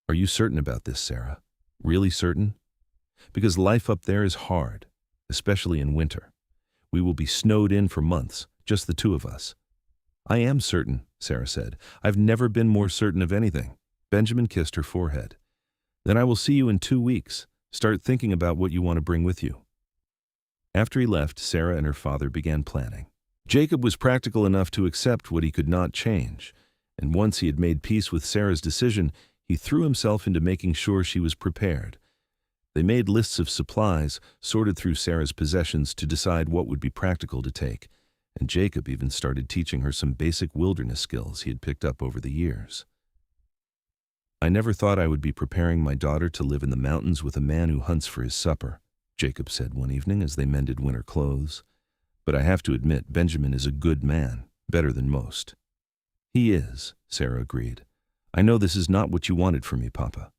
"Are you certain about this, Sarah? Really certain? Because life up there is hard, especially in winter. We will be snowed in for months, just the 2 of us." "I am certain," Sarah said. "I've never been more certain of anything." Benjamin kissed her forehead. "Then I will see you in 2 weeks. Start thinking about what you want to bring with you." After he left, Sarah and her father began planning. Jacob was practical enough to accept what he could not change, and once he had made peace with Sarah's decision, he threw himself into making sure she was prepared. They made lists of supplies, sorted through Sarah's possessions to decide what would be practical to take, and Jacob even started teaching her some basic wilderness skills he had picked up over the years. "I never thought I would be preparing my daughter to live in the mountains with a man who hunts for his supper," Jacob said one evening as they mended winter clothes. "But I have to admit, Benjamin is a good man, better than most." "He is," Sarah agreed. "I know this is not what you wanted for me, Papa."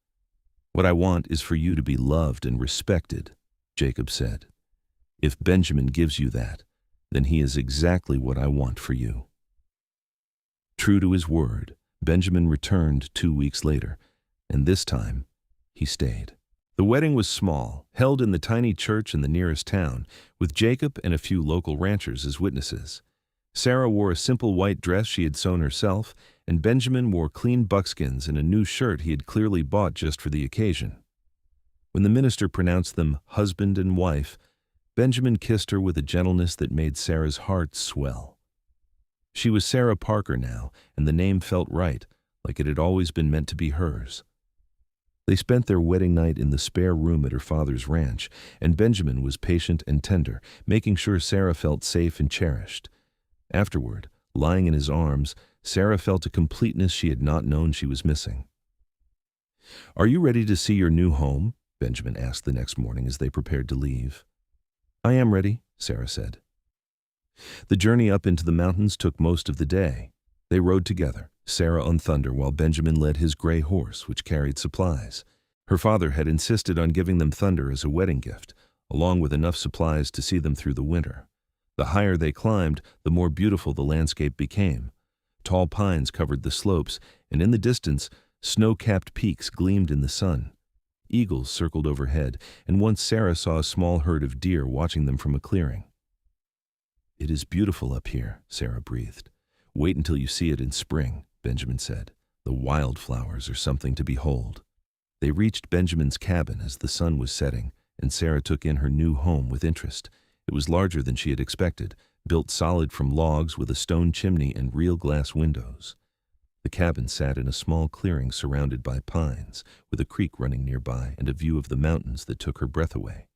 "What I want is for you to be loved and respected," Jacob said. "If Benjamin gives you that, then he is exactly what I want for you." True to his word, Benjamin returned 2 weeks later, and this time he stayed. The wedding was small, held in the tiny church in the nearest town, with Jacob and a few local ranchers as witnesses. Sarah wore a simple white dress she had sewn herself, and Benjamin wore clean buckskins and a new shirt he had clearly bought just for the occasion. When the minister pronounced them husband and wife, Benjamin kissed her with a gentleness that made Sarah's heart swell. She was Sarah Parker now, and the name felt right, like it had always been meant to be hers. They spent their wedding night in the spare room at her father's ranch, and Benjamin was patient and tender, making sure Sarah felt safe and cherished. Afterward, lying in his arms, Sarah felt a completeness she had not known she was missing. "Are you ready to see your new home?" Benjamin asked the next morning as they prepared to leave. "I am ready," Sarah said. The journey up into the mountains took most of the day. They rode together, Sarah on Thunder while Benjamin led his gray horse, which carried supplies. Her father had insisted on giving them Thunder as a wedding gift, along with enough supplies to see them through the winter. The higher they climbed, the more beautiful the landscape became. Tall pines covered the slopes, and in the distance, snow-capped peaks gleamed in the sun. Eagles circled overhead, and once Sarah saw a small herd of deer watching them from a clearing. "It is beautiful up here," Sarah breathed. "Wait until you see it in spring," Benjamin said. "The wildflowers are something to behold." They reached Benjamin's cabin as the sun was setting, and Sarah took in her new home with interest. It was larger than she had expected, built solid from logs with a stone chimney and real glass windows. The cabin sat in a small clearing surrounded by pines, with a creek running nearby and a view of the mountains that took her breath away.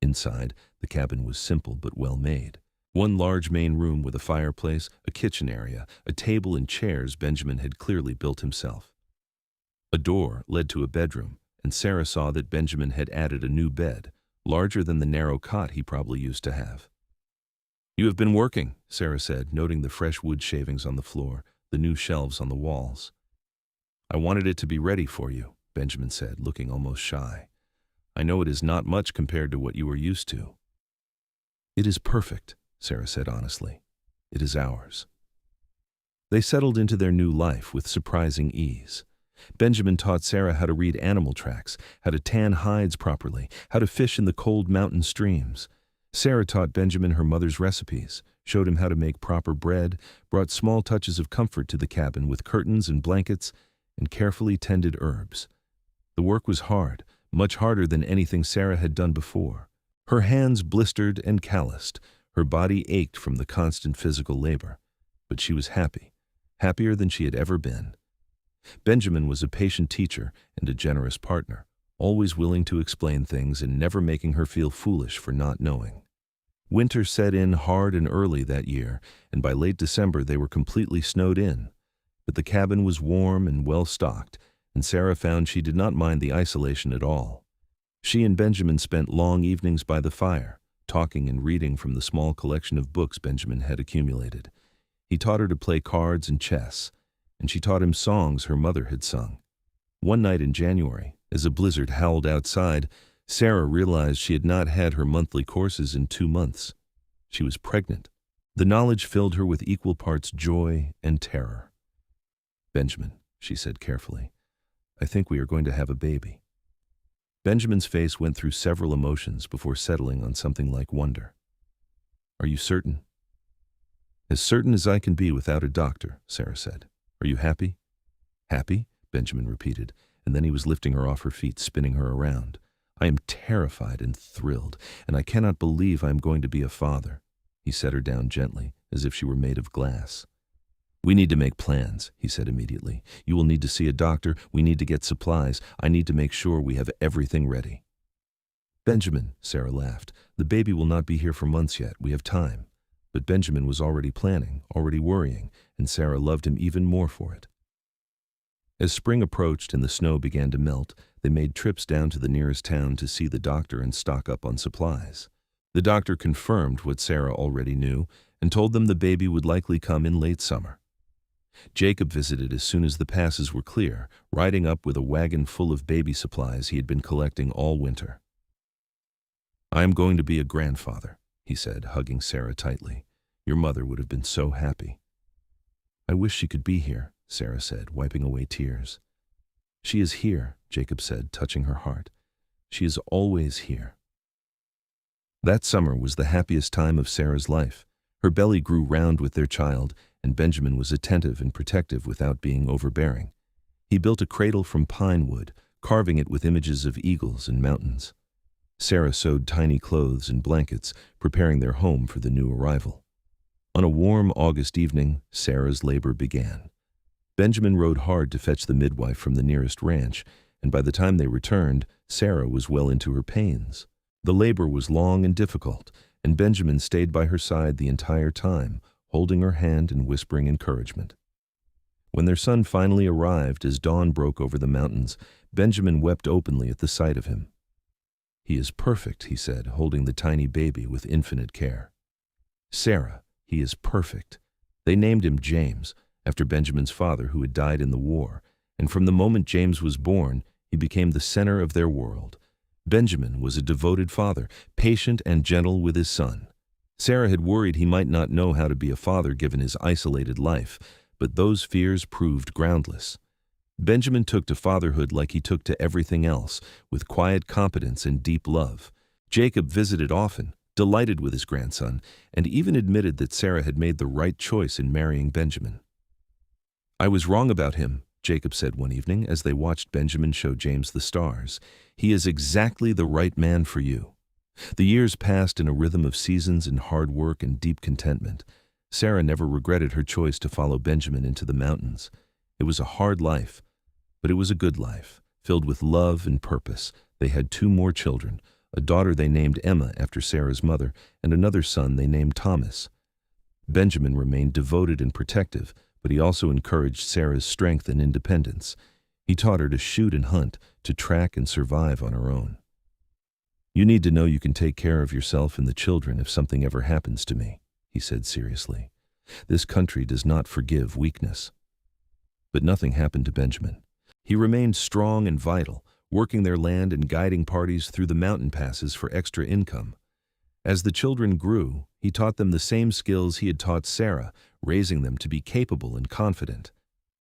Inside, the cabin was simple but well made. One large main room with a fireplace, a kitchen area, a table and chairs Benjamin had clearly built himself. A door led to a bedroom, and Sarah saw that Benjamin had added a new bed, larger than the narrow cot he probably used to have. "You have been working," Sarah said, noting the fresh wood shavings on the floor, the new shelves on the walls. "I wanted it to be ready for you," Benjamin said, looking almost shy. "I know it is not much compared to what you are used to." "It is perfect," Sarah said honestly. "It is ours." They settled into their new life with surprising ease. Benjamin taught Sarah how to read animal tracks, how to tan hides properly, how to fish in the cold mountain streams. Sarah taught Benjamin her mother's recipes, showed him how to make proper bread, brought small touches of comfort to the cabin with curtains and blankets, and carefully tended herbs. The work was hard, much harder than anything Sarah had done before. Her hands blistered and calloused, her body ached from the constant physical labor. But she was happy, happier than she had ever been. Benjamin was a patient teacher and a generous partner, always willing to explain things and never making her feel foolish for not knowing. Winter set in hard and early that year, and by late December they were completely snowed in. But the cabin was warm and well-stocked, and Sarah found she did not mind the isolation at all. She and Benjamin spent long evenings by the fire, talking and reading from the small collection of books Benjamin had accumulated. He taught her to play cards and chess, and she taught him songs her mother had sung. One night in January, as a blizzard howled outside, Sarah realized she had not had her monthly courses in 2 months. She was pregnant. The knowledge filled her with equal parts joy and terror. "Benjamin," she said carefully, "I think we are going to have a baby." Benjamin's face went through several emotions before settling on something like wonder. "Are you certain?" "As certain as I can be without a doctor," Sarah said. "Are you happy?" "Happy?" Benjamin repeated, and then he was lifting her off her feet, spinning her around. "I am terrified and thrilled, and I cannot believe I am going to be a father." He set her down gently, as if she were made of glass. "We need to make plans," he said immediately. "You will need to see a doctor. We need to get supplies. I need to make sure we have everything ready." "Benjamin," Sarah laughed, "the baby will not be here for months yet. We have time." But Benjamin was already planning, already worrying, and Sarah loved him even more for it. As spring approached and the snow began to melt, they made trips down to the nearest town to see the doctor and stock up on supplies. The doctor confirmed what Sarah already knew and told them the baby would likely come in late summer. Jacob visited as soon as the passes were clear, riding up with a wagon full of baby supplies he had been collecting all winter. "I am going to be a grandfather," he said, hugging Sarah tightly. "Your mother would have been so happy." "I wish she could be here," Sarah said, wiping away tears. "She is here," Jacob said, touching her heart. "She is always here." That summer was the happiest time of Sarah's life. Her belly grew round with their child, and Benjamin was attentive and protective without being overbearing. He built a cradle from pine wood, carving it with images of eagles and mountains. Sarah sewed tiny clothes and blankets, preparing their home for the new arrival. On a warm August evening, Sarah's labor began. Benjamin rode hard to fetch the midwife from the nearest ranch, and by the time they returned, Sarah was well into her pains. The labor was long and difficult, and Benjamin stayed by her side the entire time, holding her hand and whispering encouragement. When their son finally arrived as dawn broke over the mountains, Benjamin wept openly at the sight of him. "He is perfect," he said, holding the tiny baby with infinite care. "Sarah, he is perfect." They named him James, after Benjamin's father who had died in the war, and from the moment James was born, he became the center of their world. Benjamin was a devoted father, patient and gentle with his son. Sarah had worried he might not know how to be a father given his isolated life, but those fears proved groundless. Benjamin took to fatherhood like he took to everything else, with quiet competence and deep love. Jacob visited often, delighted with his grandson, and even admitted that Sarah had made the right choice in marrying Benjamin. "I was wrong about him," Jacob said one evening as they watched Benjamin show James the stars. "He is exactly the right man for you." The years passed in a rhythm of seasons and hard work and deep contentment. Sarah never regretted her choice to follow Benjamin into the mountains. It was a hard life, but it was a good life, filled with love and purpose. They had 2 more children, a daughter they named Emma after Sarah's mother, and another son they named Thomas. Benjamin remained devoted and protective, but he also encouraged Sarah's strength and independence. He taught her to shoot and hunt, to track and survive on her own. "You need to know you can take care of yourself and the children if something ever happens to me," he said seriously. "This country does not forgive weakness." But nothing happened to Benjamin. He remained strong and vital, working their land and guiding parties through the mountain passes for extra income. As the children grew, he taught them the same skills he had taught Sarah, raising them to be capable and confident.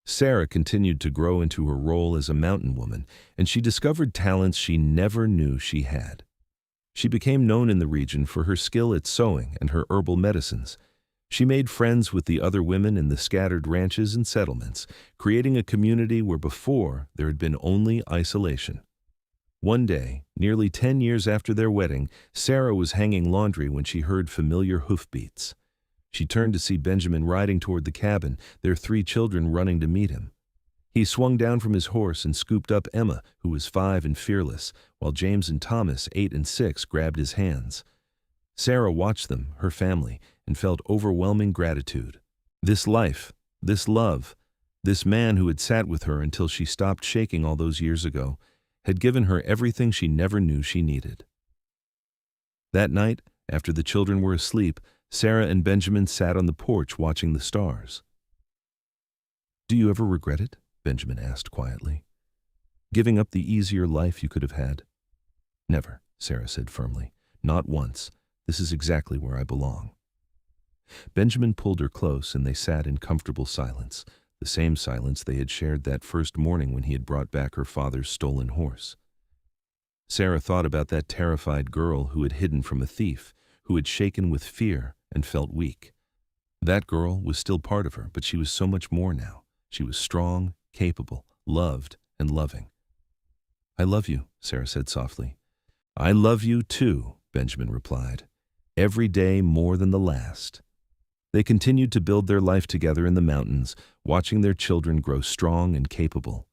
Sarah continued to grow into her role as a mountain woman, and she discovered talents she never knew she had. She became known in the region for her skill at sewing and her herbal medicines. She made friends with the other women in the scattered ranches and settlements, creating a community where before there had been only isolation. One day, nearly 10 years after their wedding, Sarah was hanging laundry when she heard familiar hoofbeats. She turned to see Benjamin riding toward the cabin, their 3 children running to meet him. He swung down from his horse and scooped up Emma, who was 5 and fearless, while James and Thomas, 8 and 6, grabbed his hands. Sarah watched them, her family, and felt overwhelming gratitude. This life, this love, this man who had sat with her until she stopped shaking all those years ago, had given her everything she never knew she needed. That night, after the children were asleep, Sarah and Benjamin sat on the porch watching the stars. "Do you ever regret it?" Benjamin asked quietly. "Giving up the easier life you could have had?" "Never," Sarah said firmly. "Not once. This is exactly where I belong." Benjamin pulled her close, and they sat in comfortable silence, the same silence they had shared that first morning when he had brought back her father's stolen horse. Sarah thought about that terrified girl who had hidden from a thief, who had shaken with fear and felt weak. That girl was still part of her, but she was so much more now. She was strong, capable, loved, and loving. "I love you," Sarah said softly. "I love you too," Benjamin replied. "Every day more than the last." They continued to build their life together in the mountains, watching their children grow strong and capable.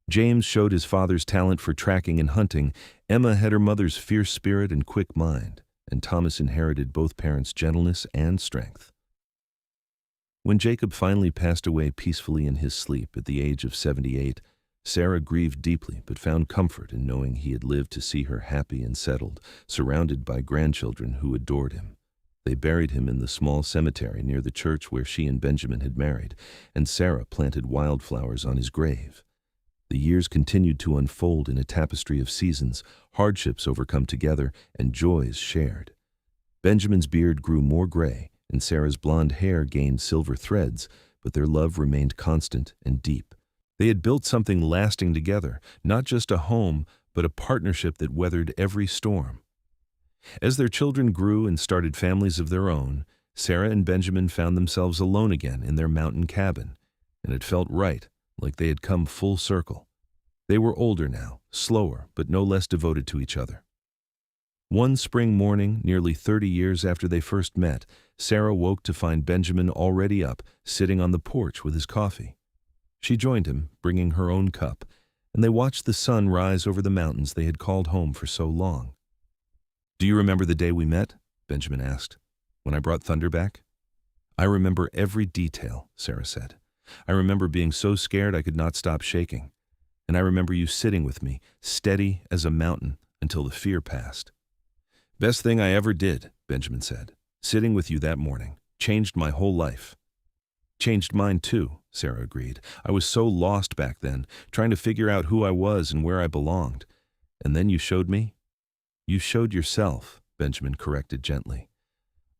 James showed his father's talent for tracking and hunting, Emma had her mother's fierce spirit and quick mind, and Thomas inherited both parents' gentleness and strength. When Jacob finally passed away peacefully in his sleep at the age of 78, Sarah grieved deeply but found comfort in knowing he had lived to see her happy and settled, surrounded by grandchildren who adored him. They buried him in the small cemetery near the church where she and Benjamin had married, and Sarah planted wildflowers on his grave. The years continued to unfold in a tapestry of seasons, hardships overcome together, and joys shared. Benjamin's beard grew more gray, and Sarah's blonde hair gained silver threads, but their love remained constant and deep. They had built something lasting together, not just a home, but a partnership that weathered every storm. As their children grew and started families of their own, Sarah and Benjamin found themselves alone again in their mountain cabin, and it felt right, like they had come full circle. They were older now, slower, but no less devoted to each other. One spring morning, nearly 30 years after they first met, Sarah woke to find Benjamin already up, sitting on the porch with his coffee. She joined him, bringing her own cup, and they watched the sun rise over the mountains they had called home for so long. "Do you remember the day we met?" Benjamin asked. "When I brought Thunder back?" "I remember every detail," Sarah said. "I remember being so scared I could not stop shaking. And I remember you sitting with me, steady as a mountain, until the fear passed." "Best thing I ever did," Benjamin said. "Sitting with you that morning. Changed my whole life." "Changed mine too," Sarah agreed. "I was so lost back then, trying to figure out who I was and where I belonged. And then you showed me?" "You showed yourself," Benjamin corrected gently.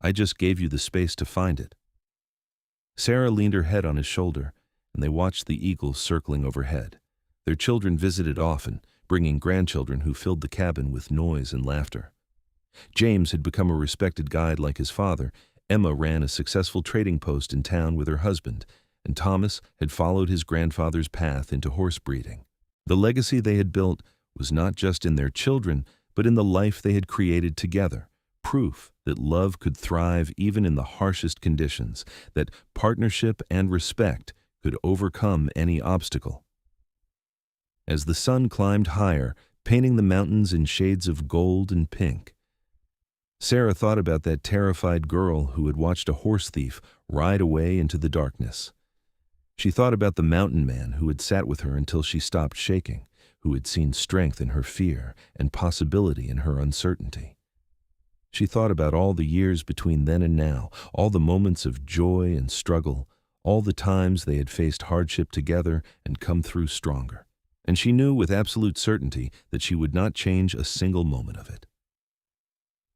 "I just gave you the space to find it." Sarah leaned her head on his shoulder, and they watched the eagles circling overhead. Their children visited often, bringing grandchildren who filled the cabin with noise and laughter. James had become a respected guide like his father. Emma ran a successful trading post in town with her husband, and Thomas had followed his grandfather's path into horse breeding. The legacy they had built was not just in their children, but in the life they had created together, proof that love could thrive even in the harshest conditions, that partnership and respect could overcome any obstacle. As the sun climbed higher, painting the mountains in shades of gold and pink, Sarah thought about that terrified girl who had watched a horse thief ride away into the darkness. She thought about the mountain man who had sat with her until she stopped shaking, who had seen strength in her fear and possibility in her uncertainty. She thought about all the years between then and now, all the moments of joy and struggle, all the times they had faced hardship together and come through stronger. And she knew with absolute certainty that she would not change a single moment of it.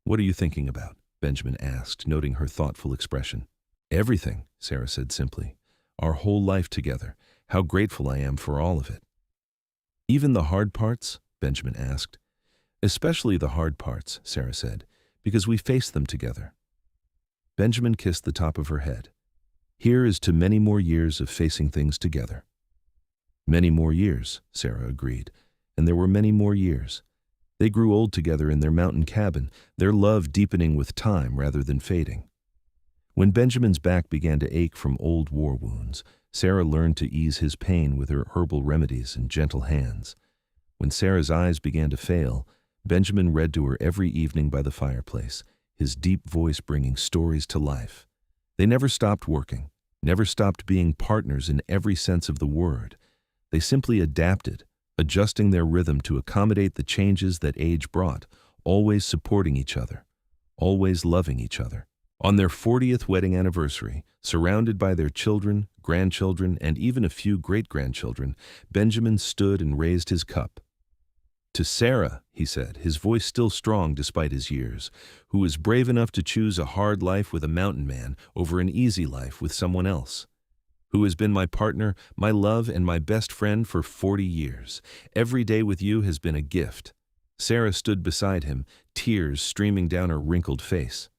"What are you thinking about?" Benjamin asked, noting her thoughtful expression. "Everything," Sarah said simply. "Our whole life together. How grateful I am for all of it." "Even the hard parts?" Benjamin asked. "Especially the hard parts," Sarah said, "because we faced them together." Benjamin kissed the top of her head. "Here is to many more years of facing things together." "Many more years," Sarah agreed, and there were many more years. They grew old together in their mountain cabin, their love deepening with time rather than fading. When Benjamin's back began to ache from old war wounds, Sarah learned to ease his pain with her herbal remedies and gentle hands. When Sarah's eyes began to fail, Benjamin read to her every evening by the fireplace, his deep voice bringing stories to life. They never stopped working, never stopped being partners in every sense of the word. They simply adapted, adjusting their rhythm to accommodate the changes that age brought, always supporting each other, always loving each other. On their 40th wedding anniversary, surrounded by their children, grandchildren, and even a few great-grandchildren, Benjamin stood and raised his cup. "To Sarah," he said, his voice still strong despite his years, "who was brave enough to choose a hard life with a mountain man over an easy life with someone else. Who has been my partner, my love, and my best friend for 40 years. Every day with you has been a gift." Sarah stood beside him, tears streaming down her wrinkled face.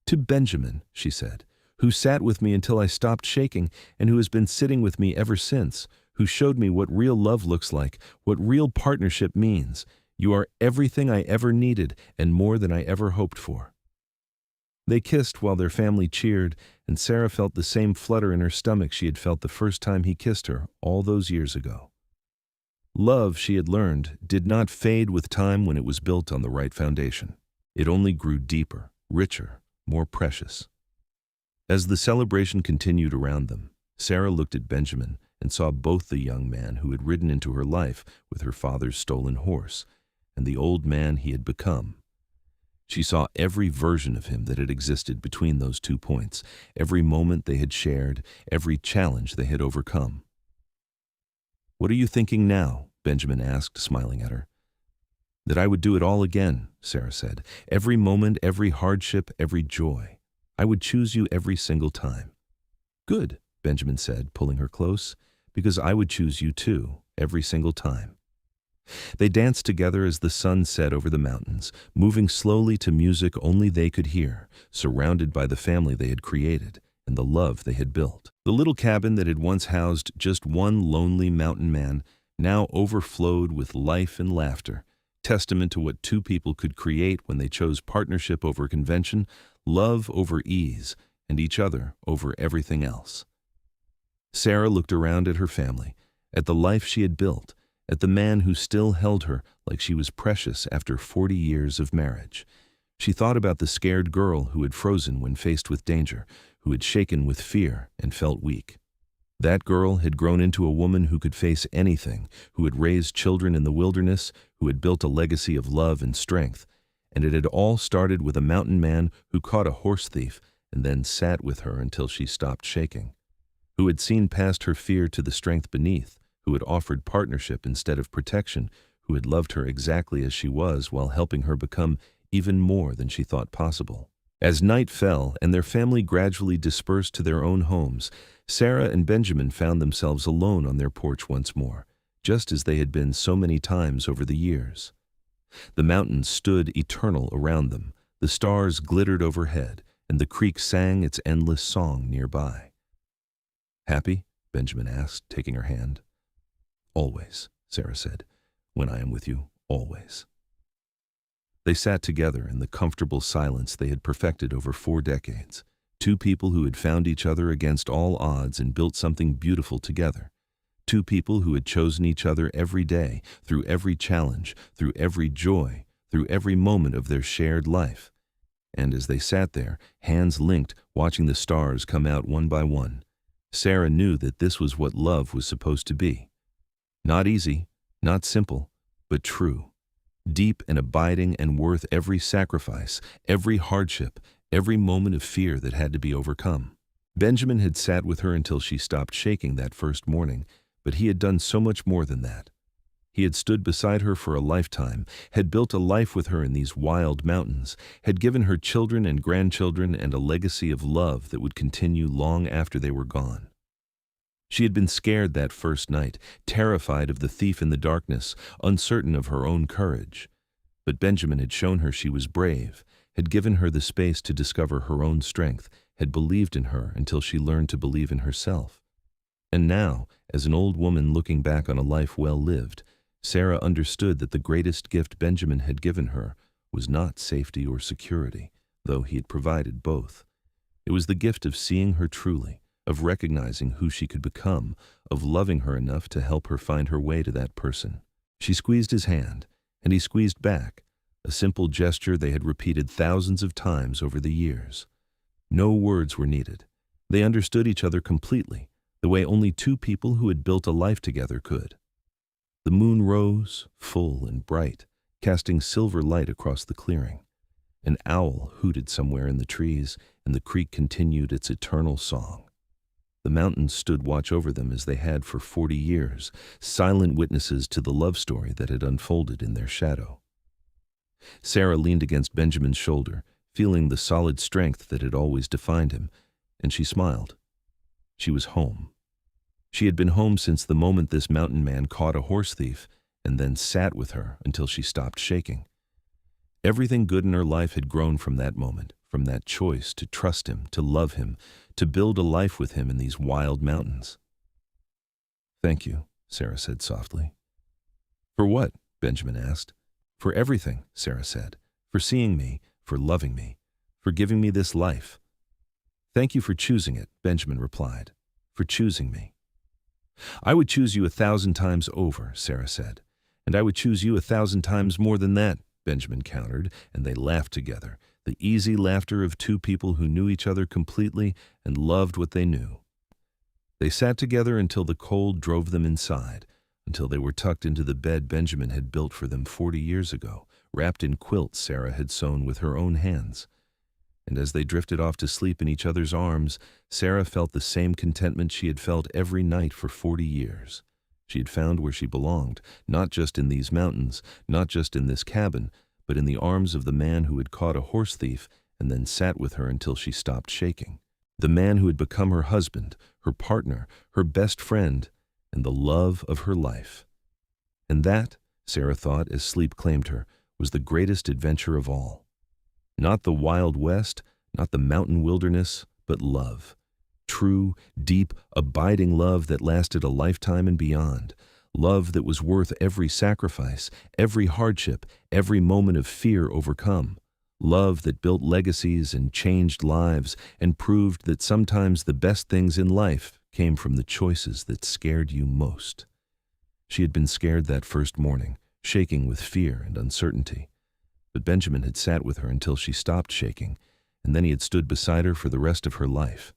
"To Benjamin," she said, "who sat with me until I stopped shaking and who has been sitting with me ever since, who showed me what real love looks like, what real partnership means. You are everything I ever needed and more than I ever hoped for." They kissed while their family cheered, and Sarah felt the same flutter in her stomach she had felt the first time he kissed her all those years ago. Love, she had learned, did not fade with time when it was built on the right foundation. It only grew deeper, richer, more precious. As the celebration continued around them, Sarah looked at Benjamin and saw both the young man who had ridden into her life with her father's stolen horse and the old man he had become. She saw every version of him that had existed between those 2 points, every moment they had shared, every challenge they had overcome. "What are you thinking now?" Benjamin asked, smiling at her. "That I would do it all again," Sarah said. "Every moment, every hardship, every joy. I would choose you every single time." "Good," Benjamin said, pulling her close, "because I would choose you too, every single time." They danced together as the sun set over the mountains, moving slowly to music only they could hear, surrounded by the family they had created and the love they had built. The little cabin that had once housed just one lonely mountain man now overflowed with life and laughter, testament to what 2 people could create when they chose partnership over convention, love over ease, and each other over everything else. Sarah looked around at her family, at the life she had built, at the man who still held her like she was precious after 40 years of marriage. She thought about the scared girl who had frozen when faced with danger, who had shaken with fear and felt weak. That girl had grown into a woman who could face anything, who had raised children in the wilderness, who had built a legacy of love and strength, and it had all started with a mountain man who caught a horse thief and then sat with her until she stopped shaking, who had seen past her fear to the strength beneath, who had offered partnership instead of protection, who had loved her exactly as she was while helping her become even more than she thought possible. As night fell and their family gradually dispersed to their own homes, Sarah and Benjamin found themselves alone on their porch once more, just as they had been so many times over the years. The mountains stood eternal around them, the stars glittered overhead, and the creek sang its endless song nearby. "Happy?" Benjamin asked, taking her hand. "Always," Sarah said. "When I am with you, always." They sat together in the comfortable silence they had perfected over 4 decades, two people who had found each other against all odds and built something beautiful together, two people who had chosen each other every day, through every challenge, through every joy, through every moment of their shared life. And as they sat there, hands linked, watching the stars come out one by one, Sarah knew that this was what love was supposed to be. Not easy, not simple, but true. Deep and abiding and worth every sacrifice, every hardship, every moment of fear that had to be overcome. Benjamin had sat with her until she stopped shaking that first morning, but he had done so much more than that. He had stood beside her for a lifetime, had built a life with her in these wild mountains, had given her children and grandchildren and a legacy of love that would continue long after they were gone. She had been scared that first night, terrified of the thief in the darkness, uncertain of her own courage. But Benjamin had shown her she was brave, had given her the space to discover her own strength, had believed in her until she learned to believe in herself. And now, as an old woman looking back on a life well lived, Sarah understood that the greatest gift Benjamin had given her was not safety or security, though he had provided both. It was the gift of seeing her truly, of recognizing who she could become, of loving her enough to help her find her way to that person. She squeezed his hand, and he squeezed back, a simple gesture they had repeated thousands of times over the years. No words were needed. They understood each other completely, the way only two people who had built a life together could. The moon rose, full and bright, casting silver light across the clearing. An owl hooted somewhere in the trees, and the creek continued its eternal song. The mountains stood watch over them as they had for 40 years, silent witnesses to the love story that had unfolded in their shadow. Sarah leaned against Benjamin's shoulder, feeling the solid strength that had always defined him, and she smiled. She was home. She had been home since the moment this mountain man caught a horse thief and then sat with her until she stopped shaking. Everything good in her life had grown from that moment, from that choice to trust him, to love him, to build a life with him in these wild mountains. "Thank you," Sarah said softly. "For what?" Benjamin asked. "For everything," Sarah said. "For seeing me, for loving me, for giving me this life." "Thank you for choosing it," Benjamin replied. "For choosing me." "I would choose you 1,000 times over," Sarah said. "And I would choose you 1,000 times more than that," Benjamin countered, and they laughed together, the easy laughter of two people who knew each other completely and loved what they knew. They sat together until the cold drove them inside, until they were tucked into the bed Benjamin had built for them 40 years ago, wrapped in quilts Sarah had sewn with her own hands. And as they drifted off to sleep in each other's arms, Sarah felt the same contentment she had felt every night for 40 years. She had found where she belonged, not just in these mountains, not just in this cabin, but in the arms of the man who had caught a horse thief and then sat with her until she stopped shaking. The man who had become her husband, her partner, her best friend, and the love of her life. And that, Sarah thought as sleep claimed her, was the greatest adventure of all. Not the Wild West, not the mountain wilderness, but love. True, deep, abiding love that lasted a lifetime and beyond. Love that was worth every sacrifice, every hardship, every moment of fear overcome. Love that built legacies and changed lives and proved that sometimes the best things in life came from the choices that scared you most. She had been scared that first morning, shaking with fear and uncertainty. But Benjamin had sat with her until she stopped shaking, and then he had stood beside her for the rest of her life.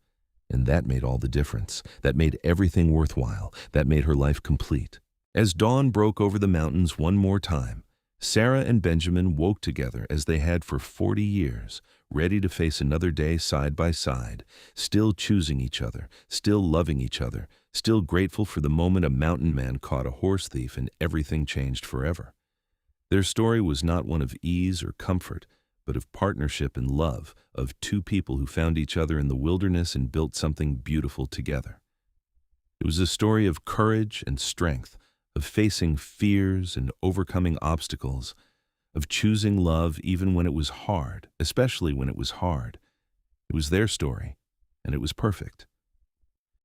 And that made all the difference. That made everything worthwhile. That made her life complete. As dawn broke over the mountains one more time, Sarah and Benjamin woke together as they had for 40 years, ready to face another day side by side, still choosing each other, still loving each other, still grateful for the moment a mountain man caught a horse thief and everything changed forever. Their story was not one of ease or comfort, but of partnership and love, of two people who found each other in the wilderness and built something beautiful together. It was a story of courage and strength, of facing fears and overcoming obstacles, of choosing love even when it was hard, especially when it was hard. It was their story, and it was perfect.